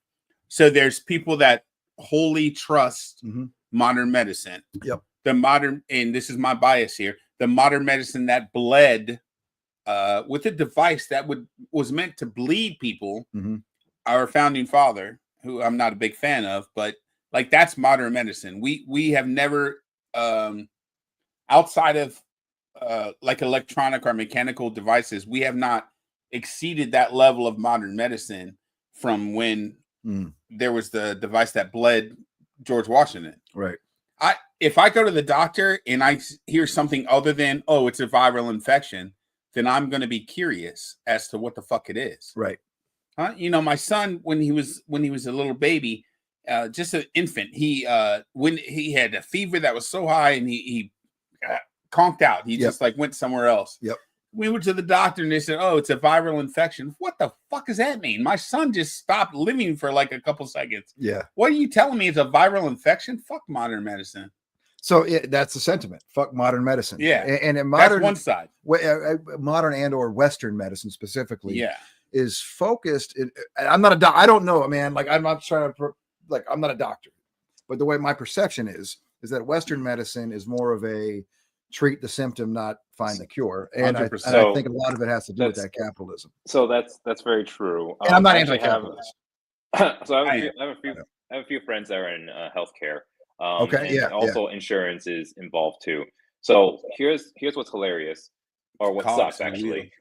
so there's people that wholly trust modern medicine. Yep. And this is my bias here, the modern medicine that bled with a device that was meant to bleed people. Our founding father, who I'm not a big fan of, but like that's modern medicine. We have never outside of like electronic or mechanical devices, we have not exceeded that level of modern medicine from when there was the device that bled George Washington. Right. If I go to the doctor and I hear something other than, it's a viral infection, then I'm going to be curious as to what the fuck it is. Right. My son, when he was a little baby, just an infant, when he had a fever that was so high and he conked out. He just went somewhere else. Yep. We went to the doctor and they said, it's a viral infection. What the fuck does that mean? My son just stopped living for like a couple seconds. Yeah. What are you telling me? It's a viral infection? Fuck modern medicine. So that's the sentiment. Fuck modern medicine. Yeah. And in modern, that's one side. Modern and or Western medicine specifically. Yeah. Is focused. I'm not a doctor. I don't know, man. Like I'm not trying to I'm not a doctor, but the way my perception is that Western medicine is more of a treat the symptom, not find the cure. And I think a lot of it has to do with that capitalism. So that's very true. And I'm not anti-capitalist. So I have a few friends that are in healthcare. Also insurance is involved too. So here's what's hilarious, or what sucks actually.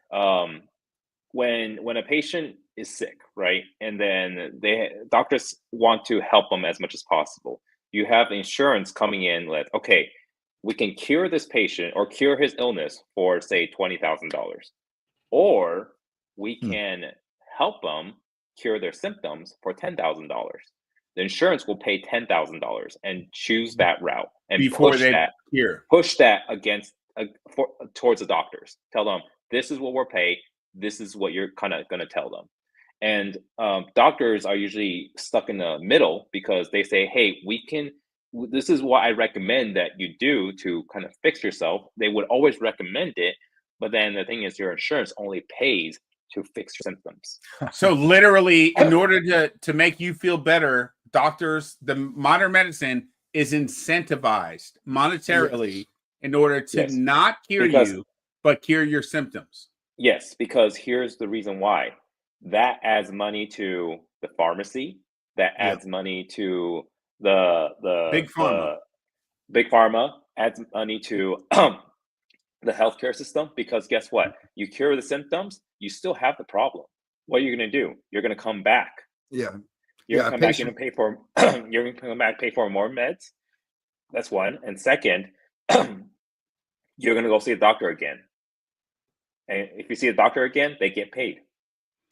When a patient is sick, right, and then doctors want to help them as much as possible. You have insurance coming in like, okay, we can cure this patient or cure his illness for say $20,000, or we can help them cure their symptoms for $10,000. The insurance will pay $10,000 and choose that route. and before push they that. cure. Push that against towards the doctors. Tell them this is what we're paid. This is what you're kind of going to tell them. And doctors are usually stuck in the middle because they say, "Hey, this is what I recommend that you do to kind of fix yourself." They would always recommend it, but then the thing is, your insurance only pays to fix your symptoms. So literally, in order to make you feel better, doctors, the modern medicine is incentivized monetarily in order to Yes. not cure Because- you, but cure your symptoms. Yes, because here's the reason why. That adds money to the pharmacy. That adds money to the Big pharma. big pharma adds money to the healthcare system, because guess what? You cure the symptoms, you still have the problem. What are you going to do? You're going to come back. Yeah. You're Yeah, going to come back. You're going to pay for. You're going to come back, pay for more meds. That's one. And second, you're going to go see a doctor again. And if you see a doctor again, they get paid.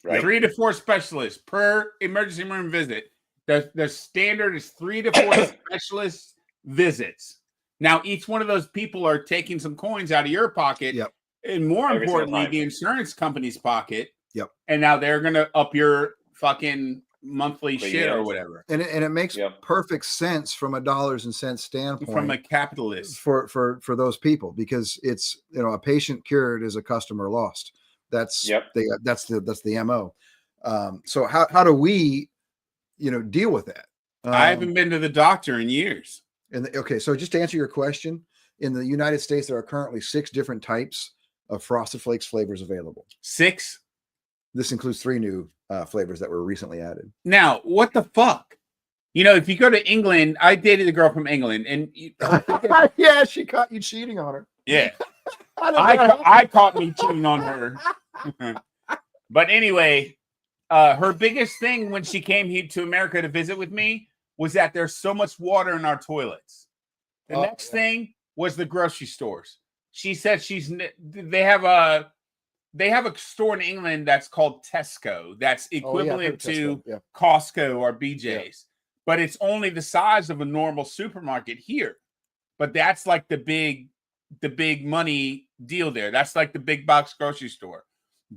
Right? 3 to 4 specialists per emergency room visit. The standard is 3 to 4 specialist visits. Now, each one of those people are taking some coins out of your pocket, Yep. and more Every single importantly, time. the insurance company's pocket. Yep. And now they're going to up your fucking monthly shit or Premiums. whatever And it makes Yep. perfect sense from a dollars and cents standpoint from a capitalist. for those people, because it's, a patient cured is a customer lost. That's that's the MO. So how do we deal with that? I haven't been to the doctor in years. Okay, so just to answer your question, in the United States there are currently 6 different types of Frosted Flakes flavors available. 6. This includes 3 new flavors that were recently added. Now, what the fuck? If you go to England, I dated a girl from England, and Yeah, she caught you cheating on her. yeah, I caught me cheating on her. But anyway, her biggest thing when she came here to America to visit with me was that there's so much water in our toilets. The next thing was the grocery stores. She said they have a store in England that's called Tesco. That's equivalent to Tesco. Yeah. Costco or BJ's, but it's only the size of a normal supermarket here. But that's like the big money deal there. That's like the big box grocery store.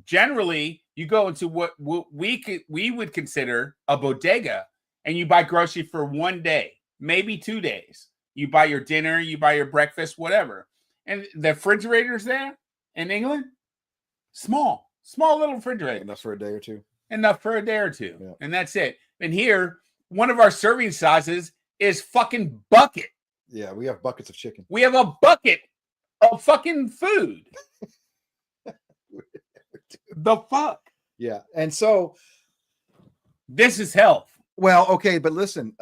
Generally, you go into what we would consider a bodega, and you buy grocery for 1 day, maybe 2 days. You buy your dinner, you buy your breakfast, whatever. And the refrigerators there in England, small little refrigerator. Enough for a day or two. Yeah. And that's it. And here, one of our serving sizes is fucking bucket. Yeah, we have buckets of chicken. We have a bucket of fucking food. The fuck? Yeah. And so this is health. Well, okay, but listen,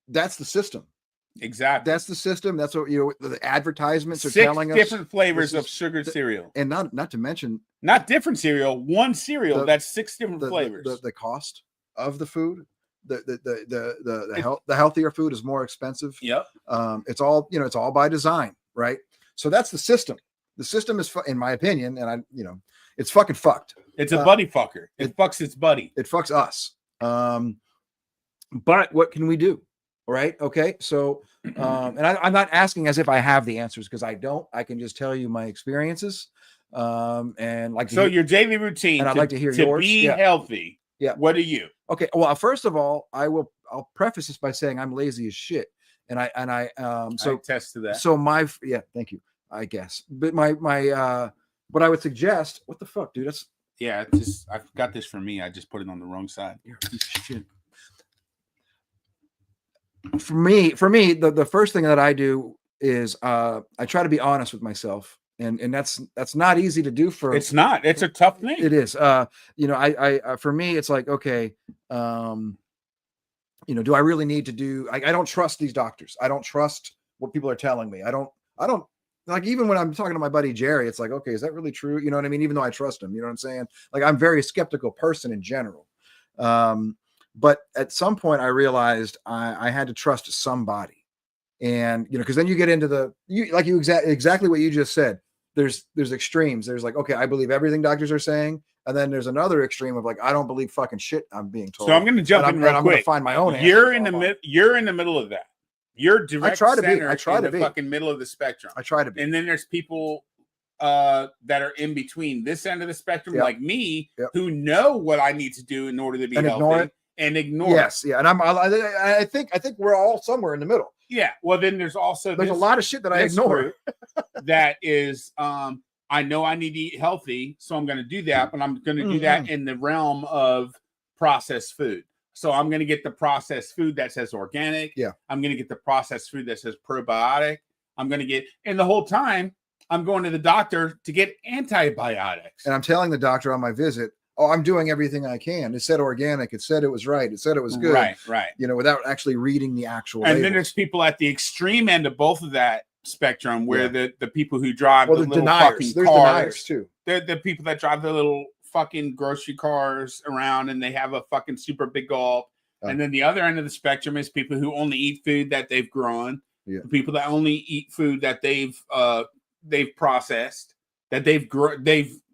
that's the system. Exactly. That's the system. That's what the advertisements are 6 telling us. different flavors of sugar cereal. And not to mention Not different cereal, one cereal that's 6 different flavors. The cost of the food, the healthier food is more expensive. Yep. It's all, it's all by design, right? So that's the system. The system is, in my opinion, and it's fucking fucked. It's a buddy fucker. It fucks its buddy. It fucks us. But what can we do? Right. Okay. So, and I'm not asking as if I have the answers, because I don't. I can just tell you my experiences. And like, so your daily routine, and I'd like to hear to yours. be healthy. Yeah. What are you? Okay. Well, first of all, I'll preface this by saying I'm lazy as shit. I attest to that. So thank you, I guess. But my what I would suggest, what the fuck, dude? I got this for me. I just put it on the wrong side. You're a piece of shit. For me, the first thing that I do is I try to be honest with myself, and that's not easy to do. It's not. It's a tough thing. It is. I for me, it's like, okay, do I really need to do? I don't trust these doctors. I don't trust what people are telling me. I don't like, even when I'm talking to my buddy Jerry, it's like, okay, is that really true? You know what I mean? Even though I trust him, you know what I'm saying? Like, I'm a very skeptical person in general. But at some point I realized I had to trust somebody, and, because then you get into exactly what you just said. There's extremes. There's like, okay, I believe everything doctors are saying. And then there's another extreme of like, I don't believe fucking shit I'm being told. So I'm going to jump in real quick. I'm going to find my own answer. You're in the middle of that. You're direct try to be. center I try in to the be. fucking middle of the spectrum. I try to be. And then there's people that are in between this end of the spectrum, Yep. like me, Yep. who know what I need to do in order to be And healthy ignore it. and ignore Yes, it. yeah, and I think we're all somewhere in the middle. Yeah. Well, then there's also There's a lot of shit that I this ignore. group that is I know I need to eat healthy, so I'm going to do that, but I'm going to do that in the realm of processed food. So I'm going to get the processed food that says organic. Yeah. I'm going to get the processed food that says probiotic. I'm going to get, and the whole time I'm going to the doctor to get antibiotics. And I'm telling the doctor on my visit, oh, I'm doing everything I can. It said organic. It said it was right. It said it was good. Right. You know, without actually reading the actual And then labels. there's people at the extreme end of both of that spectrum where Yeah. the people who drive well, the the little deniers. fucking There's cars, deniers too. they're the people that drive the little fucking grocery cars around and they have a fucking super big gulp. Oh. And then the other end of the spectrum is people who only eat food that they've grown. Yeah. People that only eat food that they've processed, that they've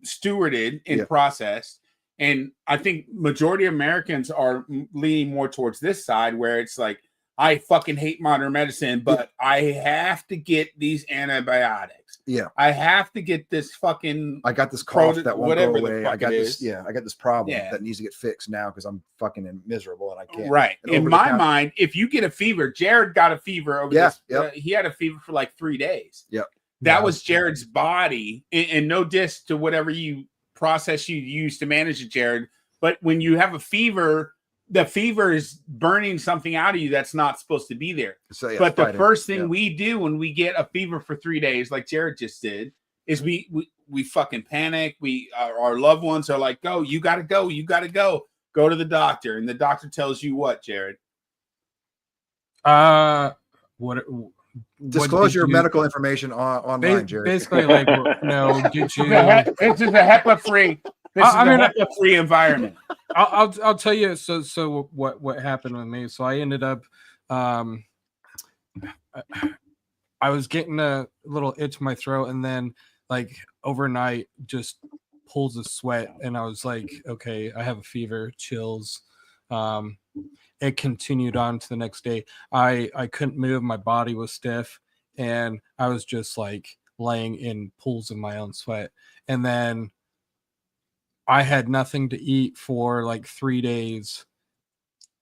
stewarded and Yeah. processed. And I think majority of Americans are leaning more towards this side where it's like, I fucking hate modern medicine, but I have to get these antibiotics. Yeah. I have to get this fucking. I got this cough that won't go whatever the away. fuck I got it this. is. Yeah, I got this problem Yeah. that needs to get fixed now because I'm fucking miserable and I can't. Right. And In over the my counter- mind, if you get a fever, Jared got a fever over Yeah, this. yep. He had a fever for like 3 days. Yep. That Yeah. was Jared's body. And no diss to whatever you process you use to manage it, Jared. But when you have a fever, the fever is burning something out of you that's not supposed to be there. So, yeah, But the fighting. first thing Yeah. we do when we get a fever for 3 days, like Jared just did, is we fucking panic. Our loved ones are like, "Go, you gotta go, go to the doctor," and the doctor tells you what, Jared? What disclose did your you- medical information online, Jerry. Basically, like, no, did you? This is a HEPA free. This is I mean, a HEPA free environment. I'll tell you. So what happened with me? So I ended up, I was getting a little itch in my throat, and then like overnight, just pulls of sweat, and I was like, okay, I have a fever, chills. It continued on to the next day. I couldn't move. My body was stiff, and I was just like laying in pools of my own sweat, and then I had nothing to eat for like 3 days.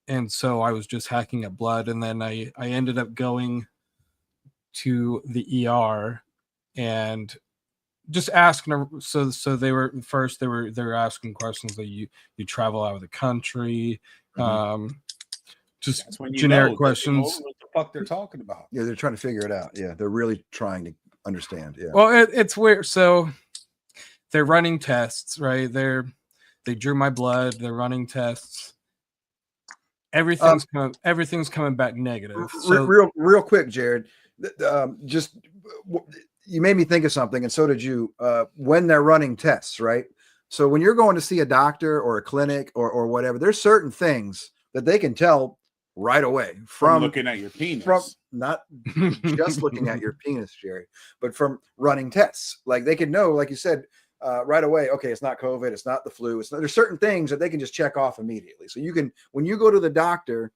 And so I was just hacking at blood. And then I ended up going to the ER and just asking. So they were asking questions like you travel out of the country. Just That's when you generic know questions. what the fuck they're talking about. Yeah, they're trying to figure it out. Yeah, they're really trying to understand. Yeah. Well, it's weird. So they're running tests, right? They drew my blood. They're running tests. Everything's coming back negative. So real quick, Jared. Just you made me think of something, and so did you. When they're running tests, right? So when you're going to see a doctor or a clinic or whatever, there's certain things that they can tell right away From looking at your penis. from not just looking at your penis, Jerry, but from running tests. Like they can know, like you said, right away, okay, it's not COVID, it's not the flu. There's certain things that they can just check off immediately. So you can, when you go to the doctor,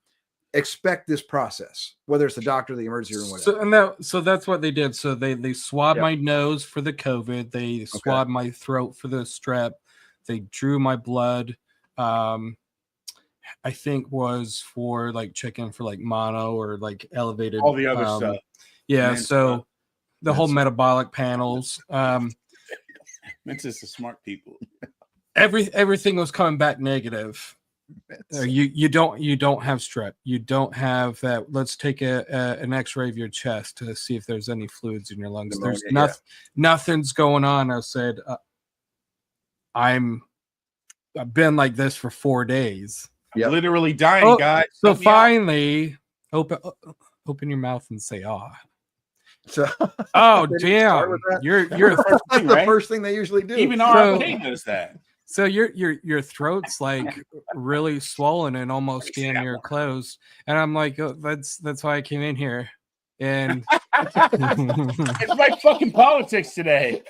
expect this process, whether it's the doctor, the emergency room, whatever. So that's what they did. So they swabbed Yep. my nose for the COVID. They swabbed my throat for the strep. They drew my blood. I think was for like checking for like mono or like elevated all the other stuff. Yeah, Man, so the whole metabolic panels. That's just the smart people. Everything was coming back negative. You don't have strep. You don't have that. Let's take an X-ray of your chest to see if there's any fluids in your lungs. There's nothing's going on. I said, I've been like this for 4 days. Yep. Literally dying, guys. So Help me out. finally, open your mouth and say, "Ah." So Oh They didn't start damn! with that? You're that's thing, the right? first thing they usually do. Even So- RFK knows that. so your throat's like really swollen and almost damn near closed. And I'm like, oh, that's why I came in here. And It's like fucking politics today.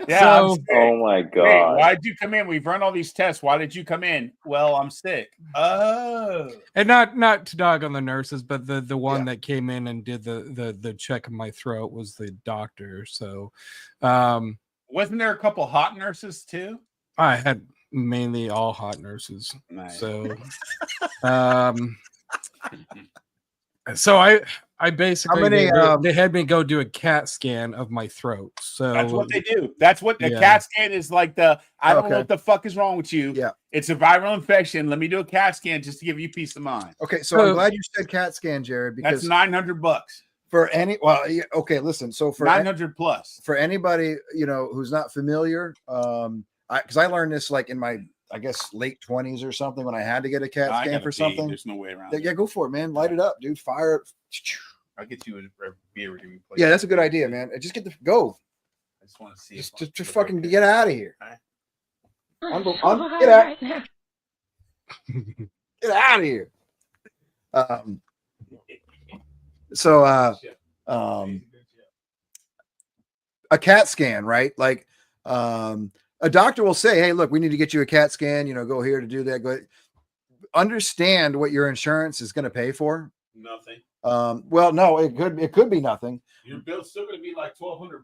Yeah. So- I'm sick. Oh my Wait, god. why did you come in? We've run all these tests. Why did you come in? Well, I'm sick. Oh. And not to dog on the nurses, but the one that came in and did the check of my throat was the doctor. So Wasn't there a couple hot nurses too? I had mainly all hot nurses. Nice. So so I basically How many, they had me go do a CAT scan of my throat. So That's what they do. That's what the Yeah. CAT scan is like. I don't know Okay. what the fuck is wrong with you. Yeah. It's a viral infection. Let me do a CAT scan just to give you peace of mind. Okay, so I'm glad you said CAT scan, Jared, That's because $900. for any okay, listen. So for 900 plus. for anybody who's not familiar, because I learned this like in my I guess late 20s or something when I had to get a CAT I scan gotta for pee. something. There's no way around Yeah, it. go for it, man. Light it up, dude. Fire it. I'll get you a beer. Yeah, that's a good idea, man. Just get the go. I just want to see. Just fucking get out of here. So Get out. right now. Get out of here. So a CAT scan, right? Like a doctor will say, hey, look, we need to get you a CAT scan, go here to do that. Go understand what your insurance is going to pay for. Nothing. Well, no, it could be nothing. Your bill's still going to be like $1,200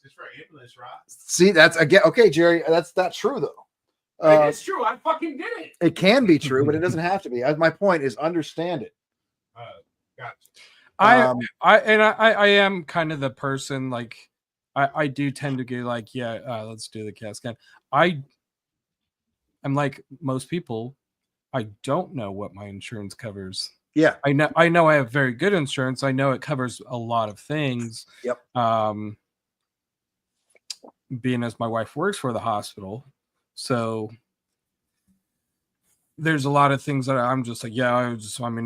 just for ambulance ride. See, that's again okay, Jerry. That's not true though. It's true. I fucking did it. It can be true, but it doesn't have to be. My point is understand it. Gotcha. I am kind of the person like I do tend to go like, let's do the CAT scan. I'm like most people, I don't know what my insurance covers. Yeah. I know I have very good insurance. I know it covers a lot of things. Yep. Being as my wife works for the hospital, so there's a lot of things that I'm just like,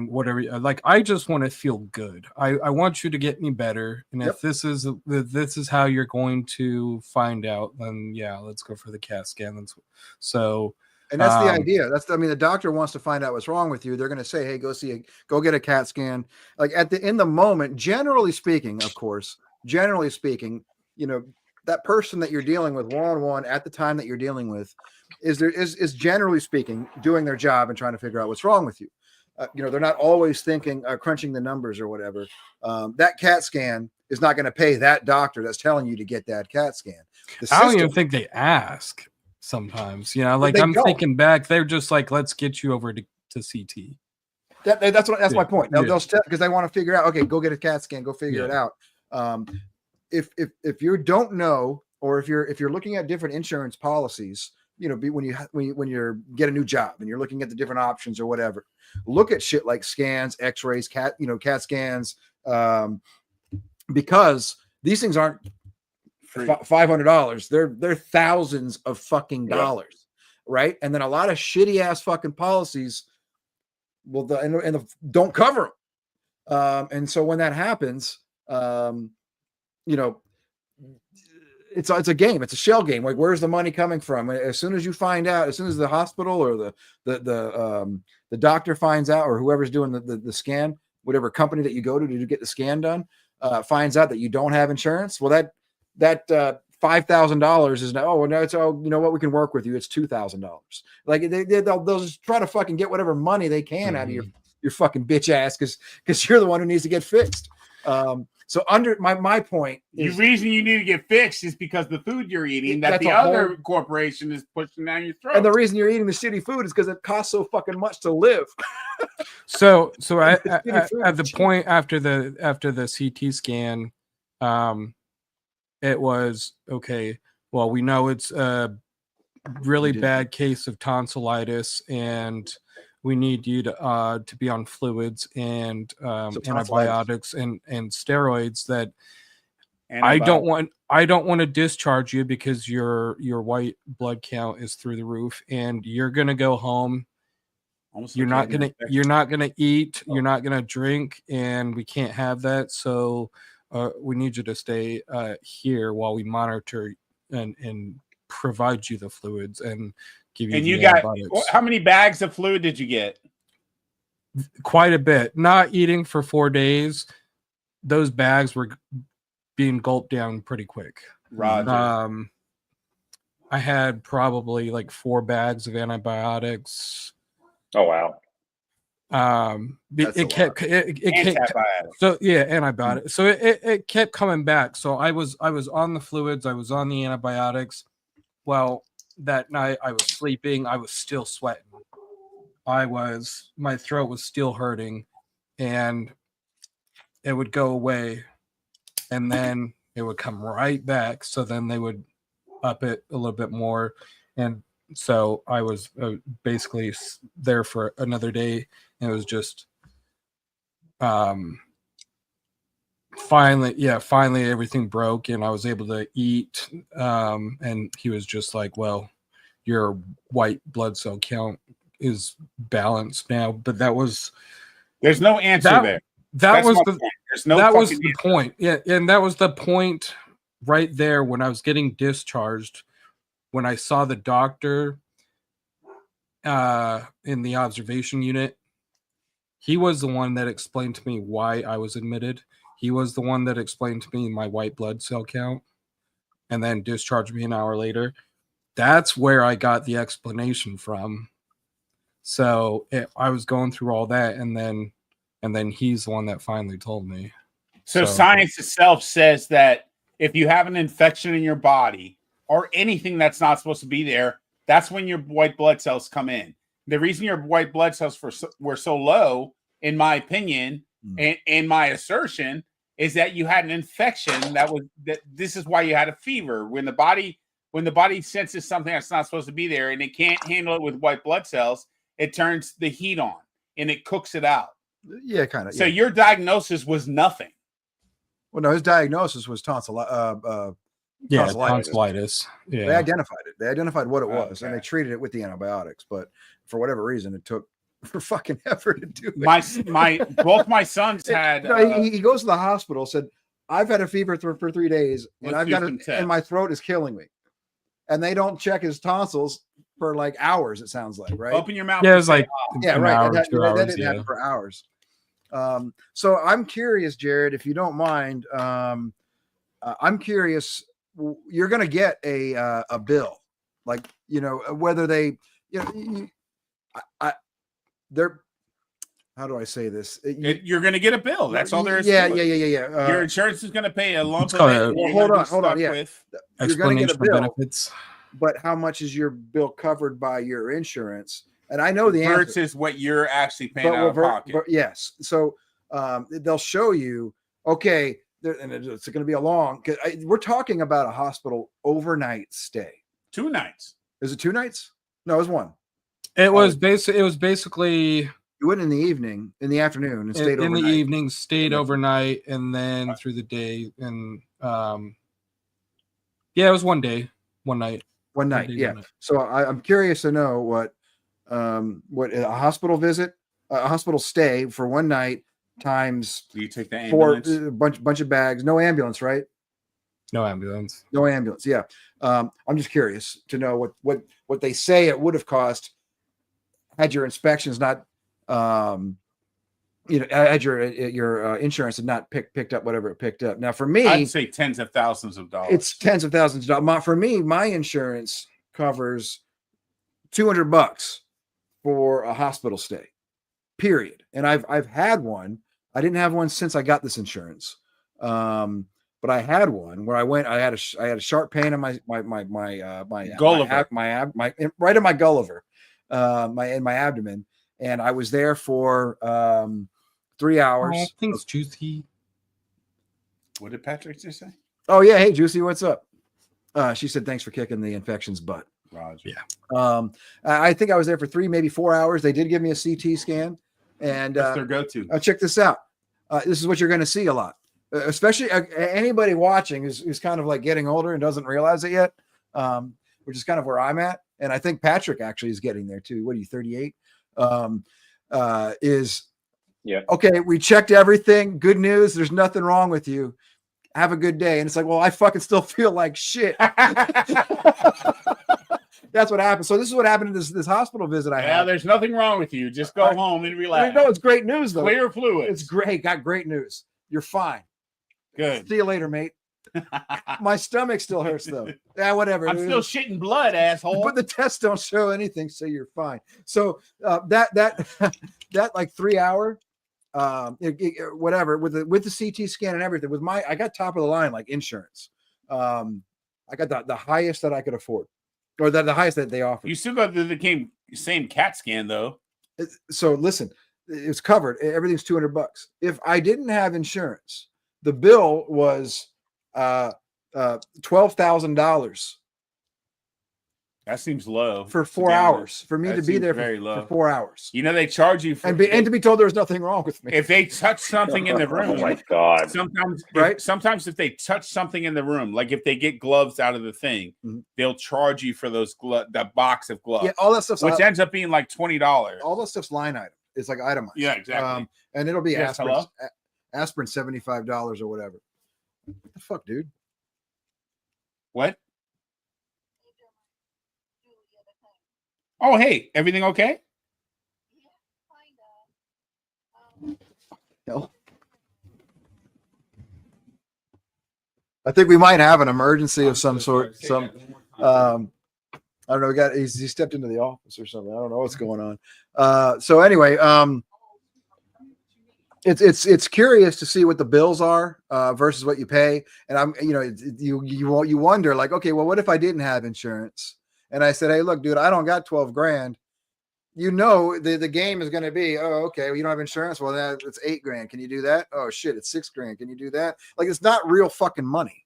whatever. Like, I just want to feel good. I want you to get me better. And if this is how you're going to find out, then let's go for the CAT scan. And that's the idea. The doctor wants to find out what's wrong with you. They're going to say, hey, go get a CAT scan. Like in the moment, generally speaking, that person that you're dealing with one-on-one at the time that you're dealing with is generally speaking doing their job and trying to figure out what's wrong with you. They're not always thinking, crunching the numbers or whatever. That CAT scan is not going to pay that doctor that's telling you to get that CAT scan. I don't even think they ask sometimes, like I'm thinking back, they're just like, let's get you over to CT. That's my point. They'll step because they want to figure out, okay, go get a CAT scan, go figure it out. If you don't know, or if you're looking at different insurance policies, when you get a new job and you're looking at the different options or whatever, look at shit like scans, x-rays, CAT scans, because these things aren't $500. They're thousands of fucking dollars. Right. And then a lot of shitty ass fucking policies don't cover them. And so when that happens, it's a game. It's a shell game. Like, where's the money coming from? As soon as you find out, as soon as the hospital or the doctor finds out, or whoever's doing the scan, whatever company that you go to get the scan done, finds out that you don't have insurance. Well, that $5,000 is now. Oh, no, it's what we can work with you. It's $2,000. Like they'll just try to fucking get whatever money they can out of your fucking bitch ass because you're the one who needs to get fixed. So under my point is, the reason you need to get fixed is because the food you're eating that the other corporation is pushing down your throat. And the reason you're eating the shitty food is because it costs so fucking much to live. So at the point after the CT scan, it was okay. Well, we know it's a really bad case of tonsillitis, and we need you to be on fluids and antibiotics and steroids. That I don't want to discharge you because your white blood count is through the roof, and you're gonna go home. You're not gonna eat. You're not gonna drink, and we can't have that. So we need you to stay here while we monitor and provide you the fluids and give you. And you got how many bags of fluid did you get? Quite a bit. Not eating for 4 days. those bags were being gulped down pretty quick. Roger. I had probably like 4 bags of antibiotics. Oh wow. That's It a kept it kept Antibiotics. so yeah, antibiotics. So it kept coming back. So I was on the fluids, I was on the antibiotics. Well, that night I was sleeping, I was still sweating. My throat was still hurting, and it would go away, and then it would come right back. So then they would up it a little bit more, and so I was basically there for another day, and it was just finally everything broke, and I was able to eat, and he was just like, well, your white blood cell count is balanced now. But There's no answer there. That That's was my the point. There's no that was fucking the answer. point. Yeah, and that was the point right there when I was getting discharged, when I saw the doctor in the observation unit. He was the one that explained to me why I was admitted. He was the one that explained to me my white blood cell count, and then discharged me an hour later. That's where I got the explanation from. So I was going through all that, and then he's the one that finally told me. So science itself says that if you have an infection in your body or anything that's not supposed to be there, that's when your white blood cells come in. The reason your white blood cells were so low, in my opinion, and my assertion, is that you had an infection that this is why you had a fever. When the body senses something that's not supposed to be there and it can't handle it with white blood cells, it turns the heat on and it cooks it out. Yeah, kind of. So your diagnosis was nothing. Well, no, his diagnosis was tonsillitis. Tonsillitis. Yeah, They identified it. They identified what it was, Okay. and they treated it with the antibiotics. But for whatever reason, it took for fucking effort to do it. Both my sons had. No, he goes to the hospital. Said, "I've had a fever for 3 days, and Let's I've do got some it, tests." and my throat is killing me." And they don't check his tonsils for like hours. It sounds like, right? Open your mouth. yeah, it and was say, like Yeah, an right. hour, That 2 hours. didn't Yeah. happen for hours. So I'm curious, Jared, if you don't mind. I'm curious. You're going to get a bill, like, whether they, they're. How do I say this? you're going to get a bill. That's all there is. Yeah, to it. yeah. Your insurance is going to pay a lump It's of called it. a- and Well, you're hold gonna on, be hold on, stuck yeah. with- You're going to get a Explanation of bill, benefits. but how much is your bill covered by your insurance? And I know the answer. versus what you're actually paying But, out of pocket. yes. So they'll show you, okay, and it's going to be a long, because we're talking about a hospital overnight stay. 2 nights. Is it 2 nights? No, it was 1. It was basically You went in the evening, in the afternoon, and stayed in overnight. the evening, stayed Okay. overnight, and then through the day, and it was 1 day, 1 night. One night, day, yeah. 1 night. So I'm curious to know what a hospital visit, a hospital stay for 1 night times Do you take the 4, ambulance? bunch of bags, no ambulance, right? No ambulance. No ambulance. Yeah. I'm just curious to know what they say it would have cost had your inspections not, had your insurance had not picked up whatever it picked up. Now, for me, I'd say tens of thousands of dollars. it's tens of thousands of dollars. For me, my insurance covers $200 for a hospital stay, period. And I've had one. I didn't have one since I got this insurance. But I had one where I had a sharp pain on my Gulliver. right in my Gulliver, in my abdomen, and I was there for 3 hours. Oh, things juicy. What did Patrick just say? Oh yeah, hey Juicy, what's up? She said thanks for kicking the infection's butt. Roger. Yeah. I think I was there for 3, maybe 4 hours. They did give me a CT scan, and That's their go-to. check this out. This is what you're going to see a lot, especially anybody watching who's kind of like getting older and doesn't realize it yet, which is kind of where I'm at. And I think Patrick actually is getting there too. What are you, 38? Yeah. Okay, we checked everything. Good news. There's nothing wrong with you. Have a good day. And it's like, well, I fucking still feel like shit. That's what happened. So this is what happened in this hospital visit I Yeah, had. there's nothing wrong with you. Just go home and relax. No, it's great news though. Clear fluids. It's great. Got great news. You're fine. Good. See you later, mate. My stomach still hurts though. Yeah, whatever. I'm still shitting blood, asshole. But the tests don't show anything, so you're fine. So that like 3 hour, whatever with the CT scan and everything. I got top of the line like insurance. I got the highest that I could afford, or the highest that they offer. You still got the same CAT scan though. So listen, it's covered. Everything's $200. If I didn't have insurance, the bill was $12,000 That seems low for 4 hours for me That to be seems there very for low. 4 hours. You know they charge you for And to be told there's nothing wrong with me. if they touch something in the room. Oh my God. Sometimes if they touch something in the room, like if they get gloves out of the thing, they'll charge you for those that box of gloves. Yeah, all that stuff, which ends up being like $20. All that stuff's line item. It's like itemized. Yeah, exactly. And it'll be Yes, aspirin $75 or whatever. What the fuck, dude? What? Oh, hey, everything okay? No. I think we might have an emergency of some sort. I don't know. He stepped into the office or something. I don't know what's going on. So anyway, it's curious to see what the bills are versus what you pay. And you wonder like, okay, well, what if I didn't have insurance? And I said, hey, look, dude, I don't got 12 grand. You know, the game is going to be, oh, okay, well, you don't have insurance. Well, it's 8 grand. Can you do that? Oh shit, it's 6 grand. Can you do that? Like, it's not real fucking money.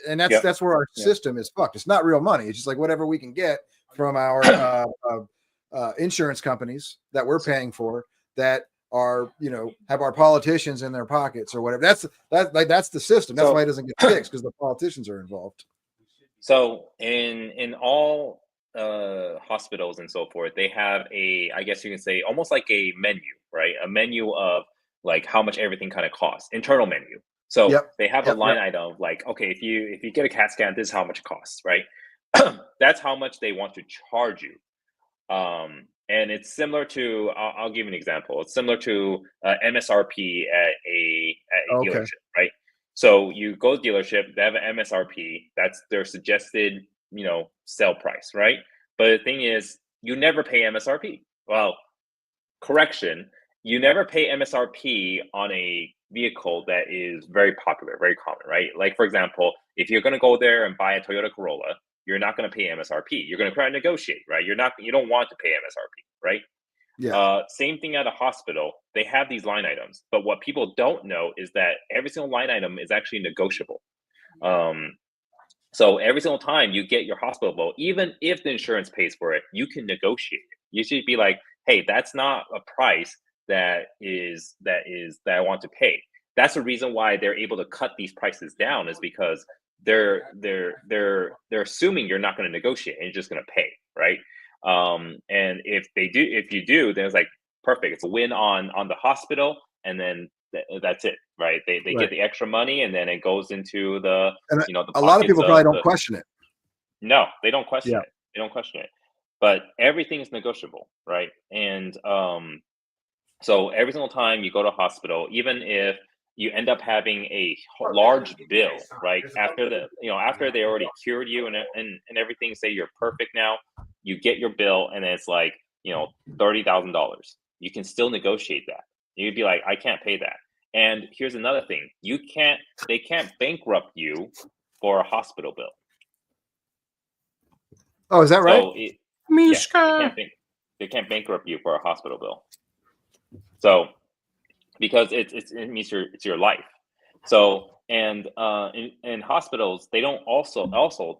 And that's where our system is fucked. It's not real money. It's just like whatever we can get from our insurance companies that we're paying for that are, have our politicians in their pockets or whatever. That's the system. That's why it doesn't get fixed, because the politicians are involved. So in all hospitals and so forth, they have I guess you can say almost like a menu, right? A menu of like how much everything kind of costs, internal menu. So they have a line item of like, okay, if you get a CAT scan, this is how much it costs, right? That's how much they want to charge you. And it's similar to, I'll give you an example. It's similar to MSRP at a dealership, right? So you go to dealership, they have an MSRP. That's their suggested, sell price, right? But the thing is, you never pay MSRP. Well, correction, you never pay MSRP on a vehicle that is very popular, very common, right? Like, for example, if you're going to go there and buy a Toyota Corolla, you're not going to pay MSRP. You're going to try to negotiate, right? You don't want to pay MSRP, right? Yeah. Same thing at a hospital. They have these line items, but what people don't know is that every single line item is actually negotiable. So every single time you get your hospital bill, even if the insurance pays for it, you can negotiate it. You should be like, hey, that's not a price that I want to pay. That's the reason why they're able to cut these prices down, is because they're assuming you're not going to negotiate and you're just going to pay, right? And if you do, then it's like perfect. It's a win on the hospital, and then that's it, right? They get the extra money, and then it goes into the a lot of people probably don't question it. No, they don't question it. They don't question it. But everything's negotiable, right? And so every single time you go to a hospital, even if you end up having a large bill, right? After they already cured you and everything, say you're perfect now, you get your bill and it's like, $30,000. You can still negotiate that. You'd be like, I can't pay that. And here's another thing. They can't bankrupt you for a hospital bill. Oh, is that right? So Mishka. They can't bankrupt you for a hospital bill. So, because it means it's your life. So, and in hospitals, they don't also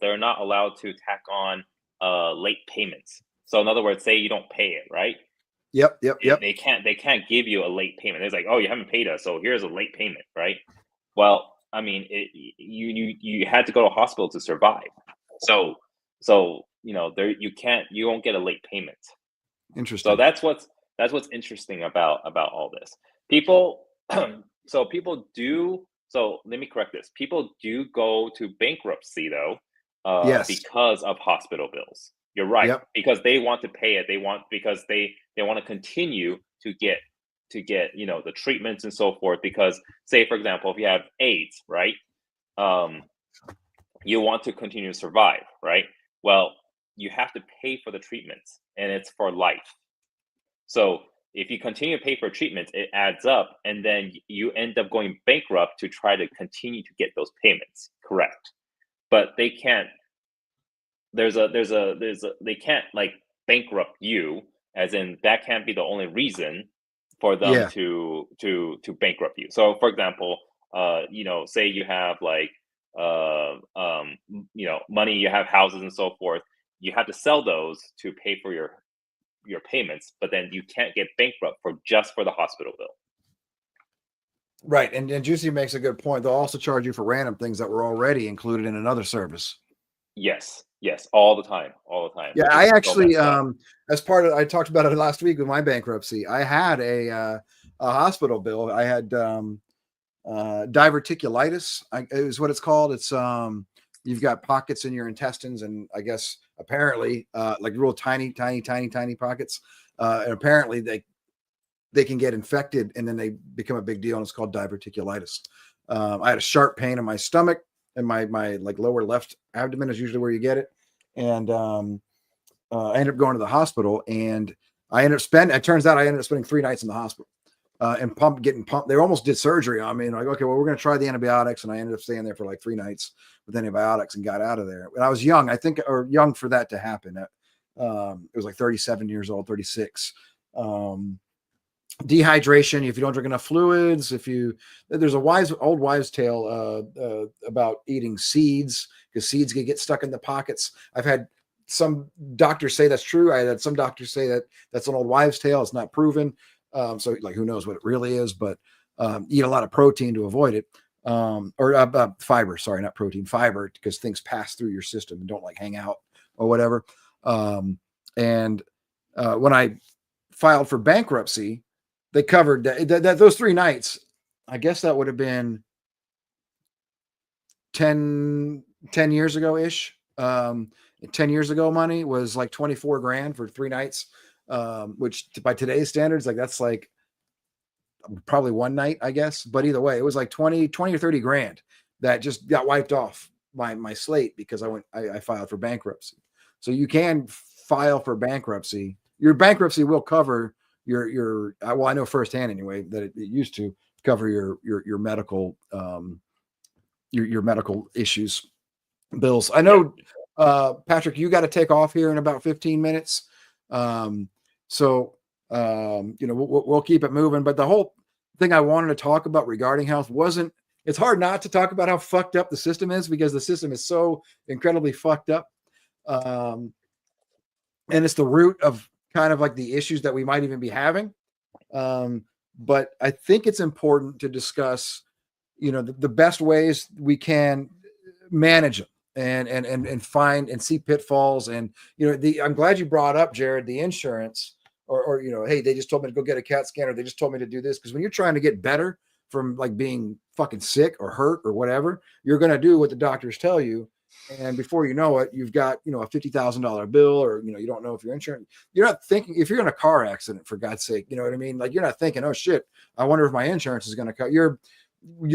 they're not allowed to tack on late payments. So in other words, say you don't pay it, right? Yep. They can't give you a late payment. It's like, oh, you haven't paid us, so here's a late payment, right? Well, I mean, you had to go to a hospital to survive. So you won't get a late payment. Interesting. So that's what's interesting about all this. People do. So let me correct this. People do go to bankruptcy though, because of hospital bills. You're right, because they want to pay it. Because they want to continue to get get, you know, the treatments and so forth. Because say, for example, if you have AIDS, right? You want to continue to survive, right? Well, you have to pay for the treatments, and it's for life. So if you continue to pay for treatments, it adds up, and then you end up going bankrupt to try to continue to get those payments. Correct. But they can't. They can't like bankrupt you, as in that can't be the only reason for them Yeah. to bankrupt you. So, for example, you know, say you have like you know, money, you have houses and so forth. You have to sell those to pay for your payments, but then you can't get bankrupt for just for the hospital bill. Right. And Juicy makes a good point. They'll also charge you for random things that were already included in another service. Yes, all the time, Yeah, which I is so actually, messed up. as part of, I talked about it last week with my bankruptcy. I had a hospital bill. I had diverticulitis. Is what it's called. It's you've got pockets in your intestines, and I guess apparently, like real tiny pockets. And apparently they can get infected, and then they become a big deal, and it's called diverticulitis. I had a sharp pain in my stomach, and my like lower left abdomen is usually where you get it. And I ended up going to the hospital, and it turns out I ended up spending 3 nights in the hospital and getting pumped. They almost did surgery on me, and like, okay, well, we're going to try the antibiotics. And I ended up staying there for like 3 nights with antibiotics and got out of there. When I was young, I think, or young for that to happen. It was like 37 years old, 36. Dehydration, if you don't drink enough fluids, there's a old wives tale about eating seeds, because seeds can get stuck in the pockets. I've had some doctors say that's true. I had some doctors say that that's an old wives tale. It's not proven. So like, who knows what it really is, but eat a lot of protein to avoid it. Or fiber, sorry, not protein, fiber, because things pass through your system and don't like hang out or whatever. And when I filed for bankruptcy, they covered that those 3 nights. I guess that would have been 10 years ago ish. 10 years ago, money was like 24 grand for 3 nights, which by today's standards, like that's like probably 1 night, I guess. But either way, it was like 20 or 30 grand that just got wiped off my slate because I filed for bankruptcy. So you can file for bankruptcy. Your bankruptcy will cover your well, I know firsthand anyway that it used to cover your medical your medical issues, bills. I know, Patrick, you got to take off here in about 15 minutes. So you know, we'll keep it moving. But the whole thing I wanted to talk about regarding health it's hard not to talk about how fucked up the system is, because the system is so incredibly fucked up. And it's the root of kind of like the issues that we might even be having. But I think it's important to discuss, you know, the best ways we can manage them and find and see pitfalls. And, you know, I'm glad you brought up, Jared, the insurance or, you know, hey, they just told me to go get a CAT scan, or they just told me to do this. Because when you're trying to get better from like being fucking sick or hurt or whatever, you're going to do what the doctors tell you. And before you know it, you've got, you know, a $50,000 bill, or, you know, you don't know if your insurance, you're not thinking, if you're in a car accident, for God's sake, you know what I mean? Like, you're not thinking, oh shit, I wonder if my insurance is going to cut. You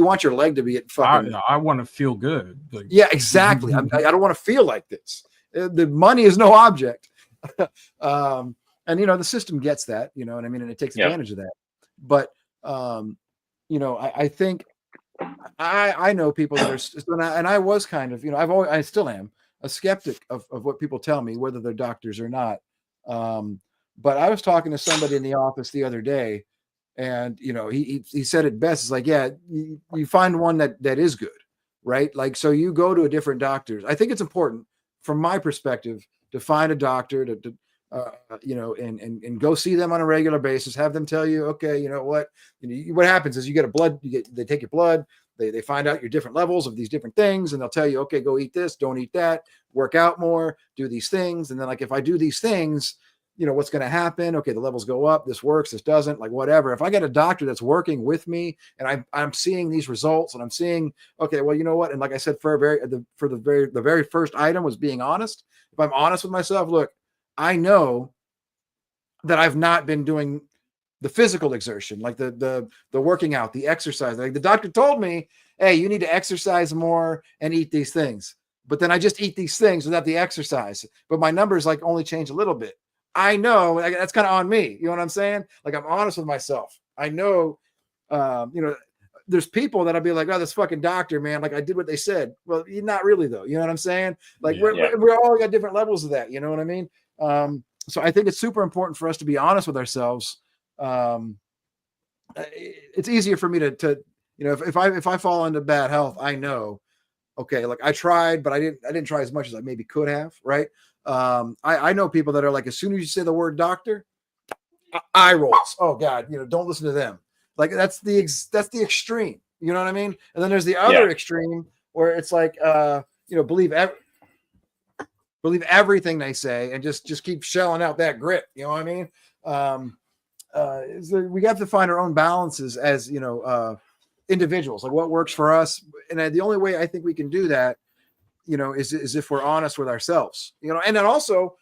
want your leg to be at fucking. I want to feel good. Like, yeah, exactly. I don't want to feel like this. The money is no object. And, you know, the system gets that, you know what I mean? And it takes advantage of that. But, you know, I think, I know people that are, and I was kind of, you know, I still am a skeptic of what people tell me, whether they're doctors or not. But I was talking to somebody in the office the other day, and, you know, he said it best. It's like, yeah, you find one that is good, right? Like, so you go to a different doctor. I think it's important from my perspective to find a doctor to you know, and go see them on a regular basis. Have them tell you, okay, you know what, what happens is you get a blood, they take your blood, they find out your different levels of these different things, and they'll tell you, okay, go eat this, don't eat that, work out more, do these things. And then, like, if I do these things, you know, what's going to happen? Okay, the levels go up, this works, this doesn't, like, whatever. If I get a doctor that's working with me and I'm seeing these results, and I'm seeing, okay, well, you know what? And like I said, the very first item was being honest. If I'm honest with myself, look, I know that I've not been doing the physical exertion, like the working out, the exercise. Like the doctor told me, hey, you need to exercise more and eat these things. But then I just eat these things without the exercise. But my numbers like only change a little bit. I know like, that's kind of on me. You know what I'm saying? Like I'm honest with myself. I know, there's people that'll be like, oh, this fucking doctor, man. Like I did what they said. Well, you're not really though. You know what I'm saying? Like we're all got different levels of that. You know what I mean? So I think it's super important for us to be honest with ourselves. It's easier for me to if I fall into bad health, I know, okay, like I tried, but I didn't try as much as I maybe could have. Right. I know people that are like, as soon as you say the word doctor, eye rolls. Oh God, don't listen to them. Like that's the extreme. You know what I mean? And then there's the other extreme where it's like, believe everything they say and just keep shelling out that grit. You know what I mean? We have to find our own balances as individuals, like what works for us. And the only way I think we can do that, is if we're honest with ourselves. And then also,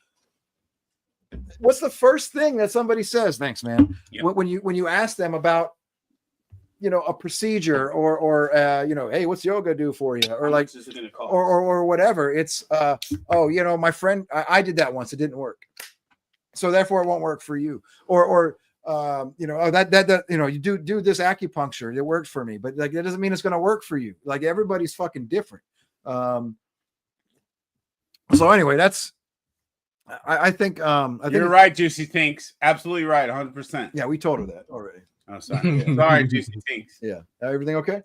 what's the first thing that somebody says? Thanks, man. Yeah. When you ask them about a procedure or hey, what's yoga do for you? Or like, or whatever. It's, my friend, I did that once. It didn't work. So therefore it won't work for you. Or you do this acupuncture. It worked for me, but like, that doesn't mean it's going to work for you. Like everybody's fucking different. So anyway, I think you're right, Juicy Thinks. Absolutely right, 100%. Yeah, we told her that already. Oh, sorry. Yeah. Sorry, Juicy Thinks. Yeah. Everything okay?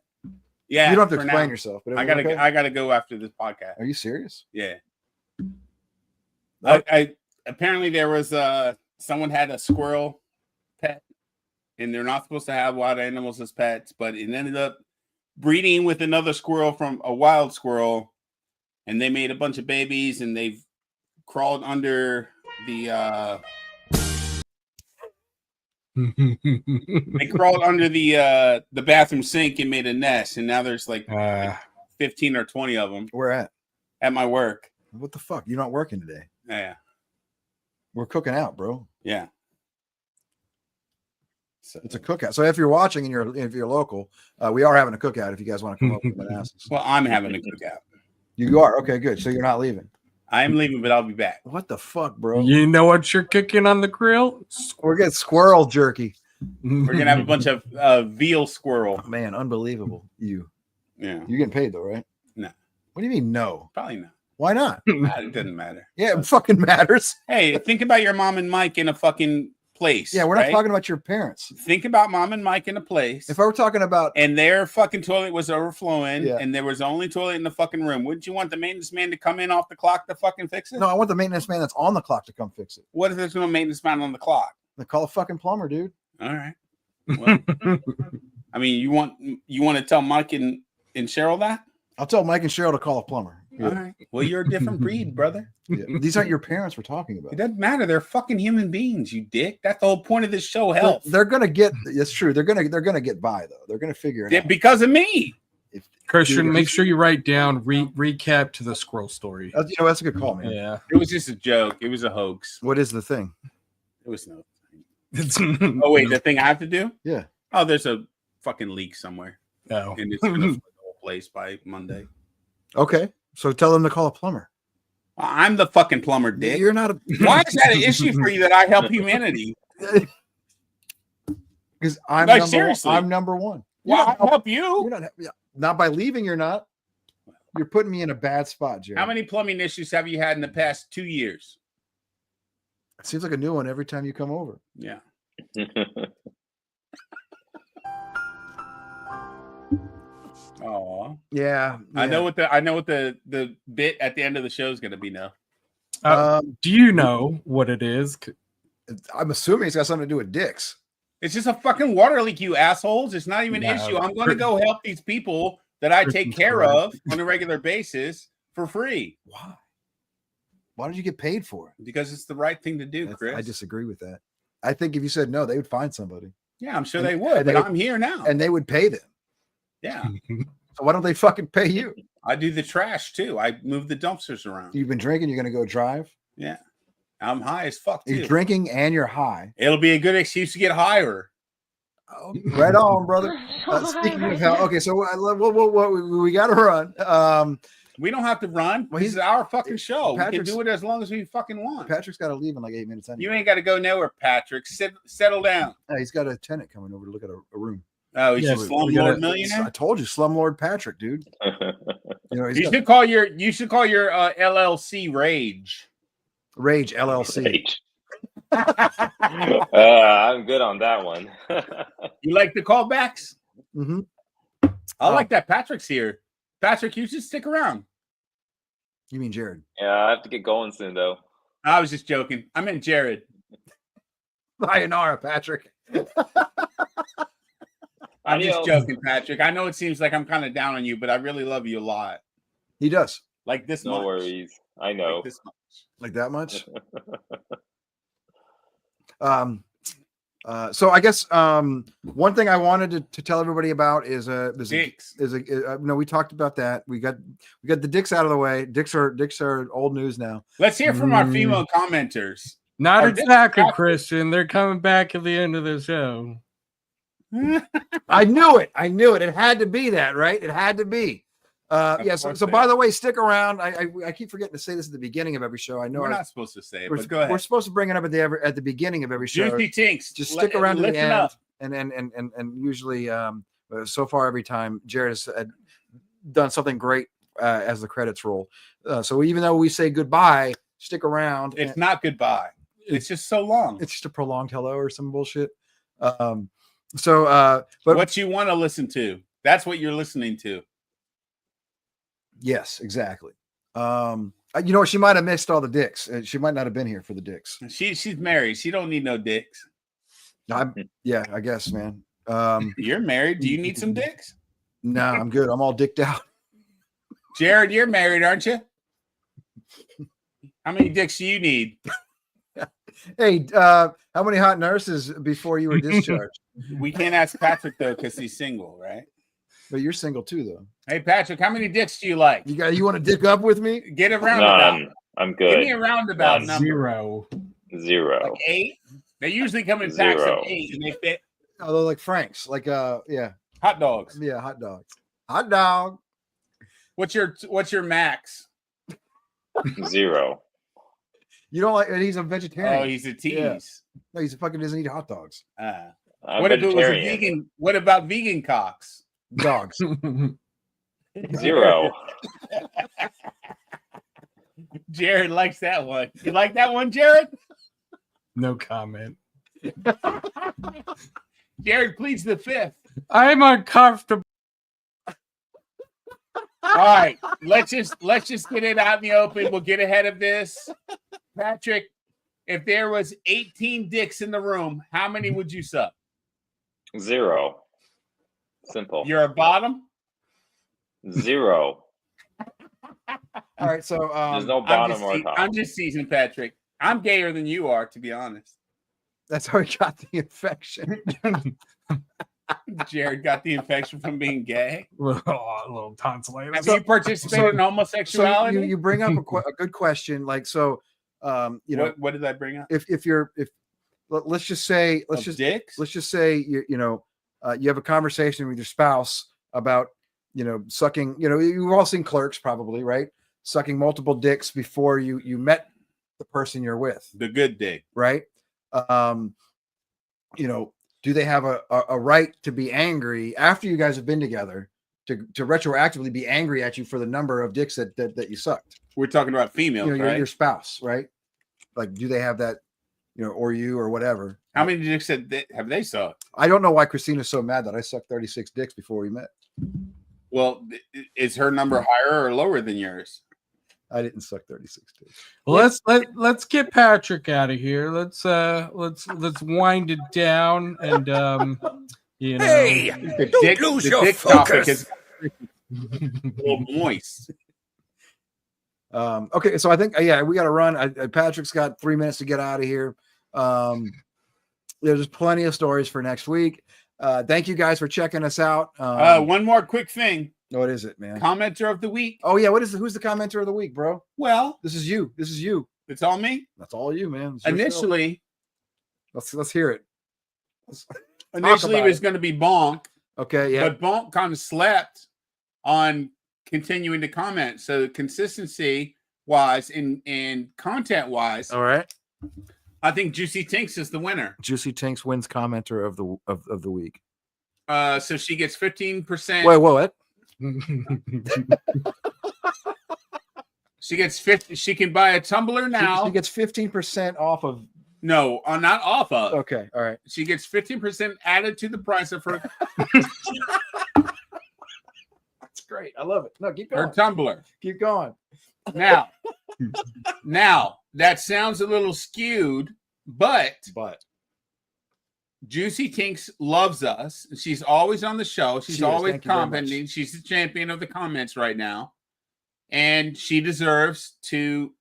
Yeah. You don't have to explain yourself, but I gotta go after this podcast. Are you serious? Yeah. I apparently there was someone had a squirrel pet, and they're not supposed to have wild animals as pets, but it ended up breeding with another squirrel from a wild squirrel, and they made a bunch of babies, and they've crawled under the they crawled under the bathroom sink and made a nest, and now there's like 15 or 20 of them. Where at? At my work. What the fuck? You're not working today. Yeah. We're cooking out, bro. Yeah. So it's a cookout. So if you're watching and if you're local, we are having a cookout if you guys want to come up with asses. Well, I'm having a cookout. You are? Okay, good. So you're not leaving. I am leaving, but I'll be back. What the fuck, bro? You know what you're cooking on the grill? We're getting squirrel jerky. We're gonna have a bunch of veal squirrel. Oh, man, unbelievable. Yeah. You're getting paid though, right? No. What do you mean no? Probably not. Why not? It doesn't matter. Yeah, it fucking matters. Hey, think about your mom and Mike in a fucking place. Yeah, we're not talking about your parents. Think about mom and Mike in a place. If I were talking about and their fucking toilet was overflowing and there was the only toilet in the fucking room, wouldn't you want the maintenance man to come in off the clock to fucking fix it? No, I want the maintenance man that's on the clock to come fix it. What if there's no maintenance man on the clock? They call a fucking plumber, dude. All right. Well, I mean, you want to tell Mike and Cheryl that? I'll tell Mike and Cheryl to call a plumber. Yeah. All right. Well, you're a different breed, brother. Yeah. These aren't your parents we're talking about. It doesn't matter. They're fucking human beings, you dick. That's the whole point of this show. Health. They're gonna get. That's true. They're gonna get by though. They're gonna figure it out because of me. Christian, make sure you write down recap to the squirrel story. That's a good call, man. Yeah, it was just a joke. It was a hoax. What is the thing? It was no thing. Oh wait, the thing I have to do? Yeah. Oh, there's a fucking leak somewhere. Oh, and it's gonna flood the whole place by Monday. Okay. So tell them to call a plumber. I'm the fucking plumber, dick. You're not. Why is that an issue for you that I help humanity? Because I'm number one. Well, I help you. You're not by leaving. You're not. You're putting me in a bad spot, Jerry. How many plumbing issues have you had in the past 2 years? It seems like a new one every time you come over. Yeah. Oh yeah. I know what the bit at the end of the show is going to be now. Do you know what it is? I'm assuming it's got something to do with dicks. It's just a fucking water leak, you assholes. It's not even an issue. I'm going to go help these people that I take care of on a regular basis for free. Why? Why did you get paid for it? Because it's the right thing to do, Chris. I disagree with that. I think if you said no, they would find somebody. Yeah, I'm sure they would, but I'm here now. And they would pay them. Yeah. So why don't they fucking pay you? I do the trash too. I move the dumpsters around. You've been drinking, you're going to go drive? Yeah. I'm high as fuck too. You're drinking and you're high. It'll be a good excuse to get higher. Oh, right on, brother. Speaking of hell, okay, so we got to run. We don't have to run. Well, This is our fucking show. We can Patrick's- do it as long as we fucking want. Patrick's got to leave in like 8 minutes. Anyway. You ain't got to go nowhere, Patrick. Settle down. He's got a tenant coming over to look at a room. Oh, he's Yeah, a we slumlord gotta- millionaire. I told you, Slumlord Patrick, dude. You know, You should call your LLC Rage. Rage LLC. Rage. I'm good on that one. You like the callbacks? Mm-hmm. I like that. Patrick's here. Patrick, you should stick around. You mean Jared? Yeah, I have to get going soon though. I was just joking. I meant Jared. Sayonara, Patrick. I'm just Adios. joking, Patrick. I know it seems like I'm kind of down on you, but I really love you a lot. He does. Like this No much. worries. I know. Like this much. Like that much. So I guess one thing I wanted to tell everybody about is Dicks. no, we talked about that. We got the dicks out of the way. Dicks are old news now. Let's hear from our female commenters. Not Are this exactly, Patrick? Christian. They're coming back at the end of the show. I knew it. It had to be that, right? It had to be. Yes. course So they by are. the way, stick around. I keep forgetting to say this at the beginning of every show. I know We're I- not supposed to say it, we're, but go ahead. we're supposed to bring it up at the beginning of every show. Juicy Tinks. Just stick around to the listen end, up. and usually, so far every time, Jared has done something great as the credits roll. So even though we say goodbye, stick around. It's not goodbye. It's just so long. It's just a prolonged hello or some bullshit. But what you want to listen to. That's what you're listening to. yes, exactly. You know, she might have missed all the dicks. She might not have been here for the dicks. She's married. She don't need no dicks. Yeah, I guess, man. You're married. Do you need some dicks? Nah, I'm good. I'm all dicked out. Jared, you're married, aren't you? How many dicks do you need? Hey, how many hot nurses before you were discharged? We can't ask Patrick though because he's single, right? But you're single too, though. Hey Patrick, how many dicks do you like? You want to dick up with me? Get a roundabout. None. I'm Give me good. a roundabout None. number. 0. Like 8. They usually come in packs of Zero. 8 and they fit Oh, they're like Frank's, like yeah, hot dogs. yeah, hot dogs. Hot dog. What's your max? 0. You don't like? He's a vegetarian. Oh, he's a tease. Yeah. No, he's a fucking doesn't eat hot dogs. I'm What if it was a vegetarian. vegan? What about vegan cocks? Dogs. 0. Jared likes that one. You like that one, Jared? No comment. Jared pleads the fifth. I'm uncomfortable. All right, let's just get it out in the open. We'll get ahead of this. Patrick, if there was 18 dicks in the room, how many would you suck? 0. Simple. You're a bottom? 0. All right, so There's no bottom or I'm top. just teasing, Patrick. I'm gayer than you are, to be honest. that's how he got the infection. Jared got the infection from being gay. A little tonsillitis. Have So- you participated so- in So homosexuality? you bring up a good question, like so. You know, what did I bring up? if let's just say Dicks? let's just say you have a conversation with your spouse about sucking. You've all seen Clerks, probably, right? Sucking multiple dicks before you met the person you're with, The good dick. right? Do they have a right to be angry after you guys have been together to retroactively be angry at you for the number of dicks that you sucked? We're talking about females, right? Your spouse, right? Like, do they have that, or you or whatever? How many dicks have they sucked? I don't know why Christina's so mad that I sucked 36 dicks before we met. Well, is her number higher or lower than yours? I didn't suck 36 dicks. Well, let's get Patrick out of here. Let's wind it down and Hey, The lose the your dick topic focus. is a little moist. Okay, so I think we got to run. Patrick's got 3 minutes to get out of here. There's plenty of stories for next week. Thank you guys for checking us out. One more quick thing. What is it, man? Commenter of the week. Oh yeah, who's the commenter of the week, bro? Well, This is you. It's all me. That's all you, man. It's your show. Initially, let's hear it. initially it about was it. going to be Bonk, Okay, yeah. but Bonk kind of slept on continuing to comment. So consistency wise and content wise, All right. I think Juicy Tinks is the winner. Juicy Tinks wins commenter of the week. So she gets 15%. Wait, what? She gets 50. She can buy a tumbler now. She gets 15% off of. No, not off of. Okay, all right. She gets 15% added to the price of her That's great. I love it. No, keep going. her tumbler. Keep going. Now, that sounds a little skewed, but Juicy Tinks loves us. She's always on the show. She's She is. always Thank you very commenting. She's the champion of the comments right now. And she deserves to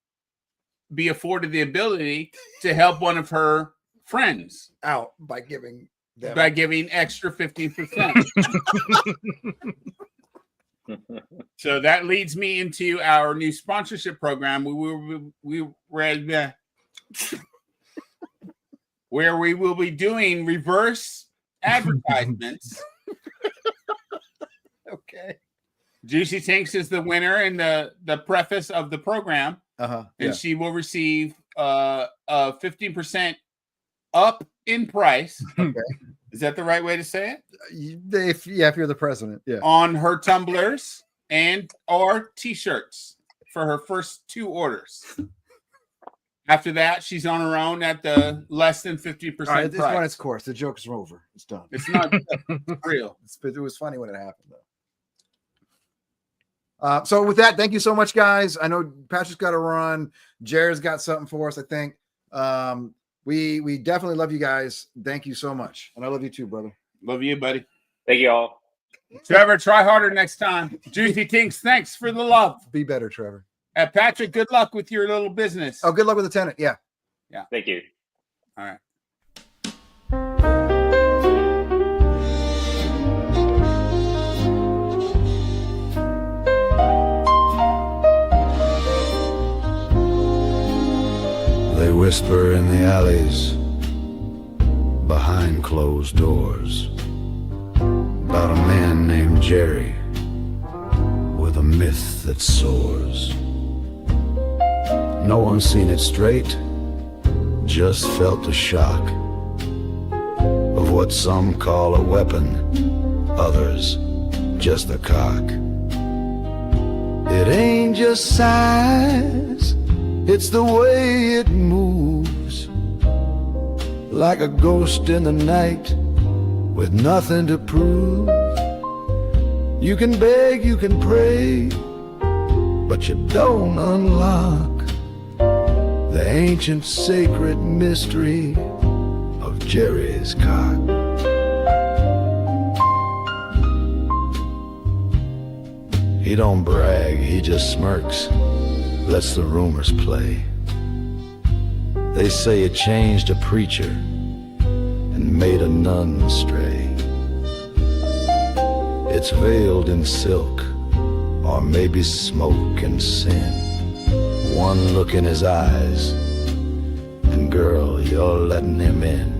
be afforded the ability to help one of her friends Out by giving them. by giving extra 15%. So that leads me into our new sponsorship program. Where we will be doing reverse advertisements. Okay. Juicy Tinks is the winner in the preface of the program, Uh-huh. and she will receive 15% up in price. Okay. Is that the right way to say it? If you're the president, yeah. On her tumblers and or t-shirts for her first 2 orders. After that, she's on her own at the less than 50% All right, it's price. run its course. The joke's over. It's done. It's not real. It was funny when it happened, though. So with that, thank you so much, guys. I know Patrick's got to run. Jared's got something for us, I think. We definitely love you guys. Thank you so much. And I love you too, brother. Love you, buddy. Thank you all. Trevor, try harder next time. Juicy Tinks, thanks for the love. Be better, Trevor. Patrick, good luck with your little business. Oh, good luck with the tenant. Yeah. Thank you. All right. They whisper in the alleys behind closed doors about a man named Jerry with a myth that soars. No one's seen it straight, just felt the shock of what some call a weapon, others just a cock. It ain't just size, it's the way it moves, like a ghost in the night with nothing to prove. You can beg, you can pray, but you don't unlock the ancient sacred mystery of Jerry's cock. He don't brag, he just smirks, lets the rumors play. They say it changed a preacher and made a nun stray. It's veiled in silk, or maybe smoke and sin. One look in his eyes, and girl, you're letting him in.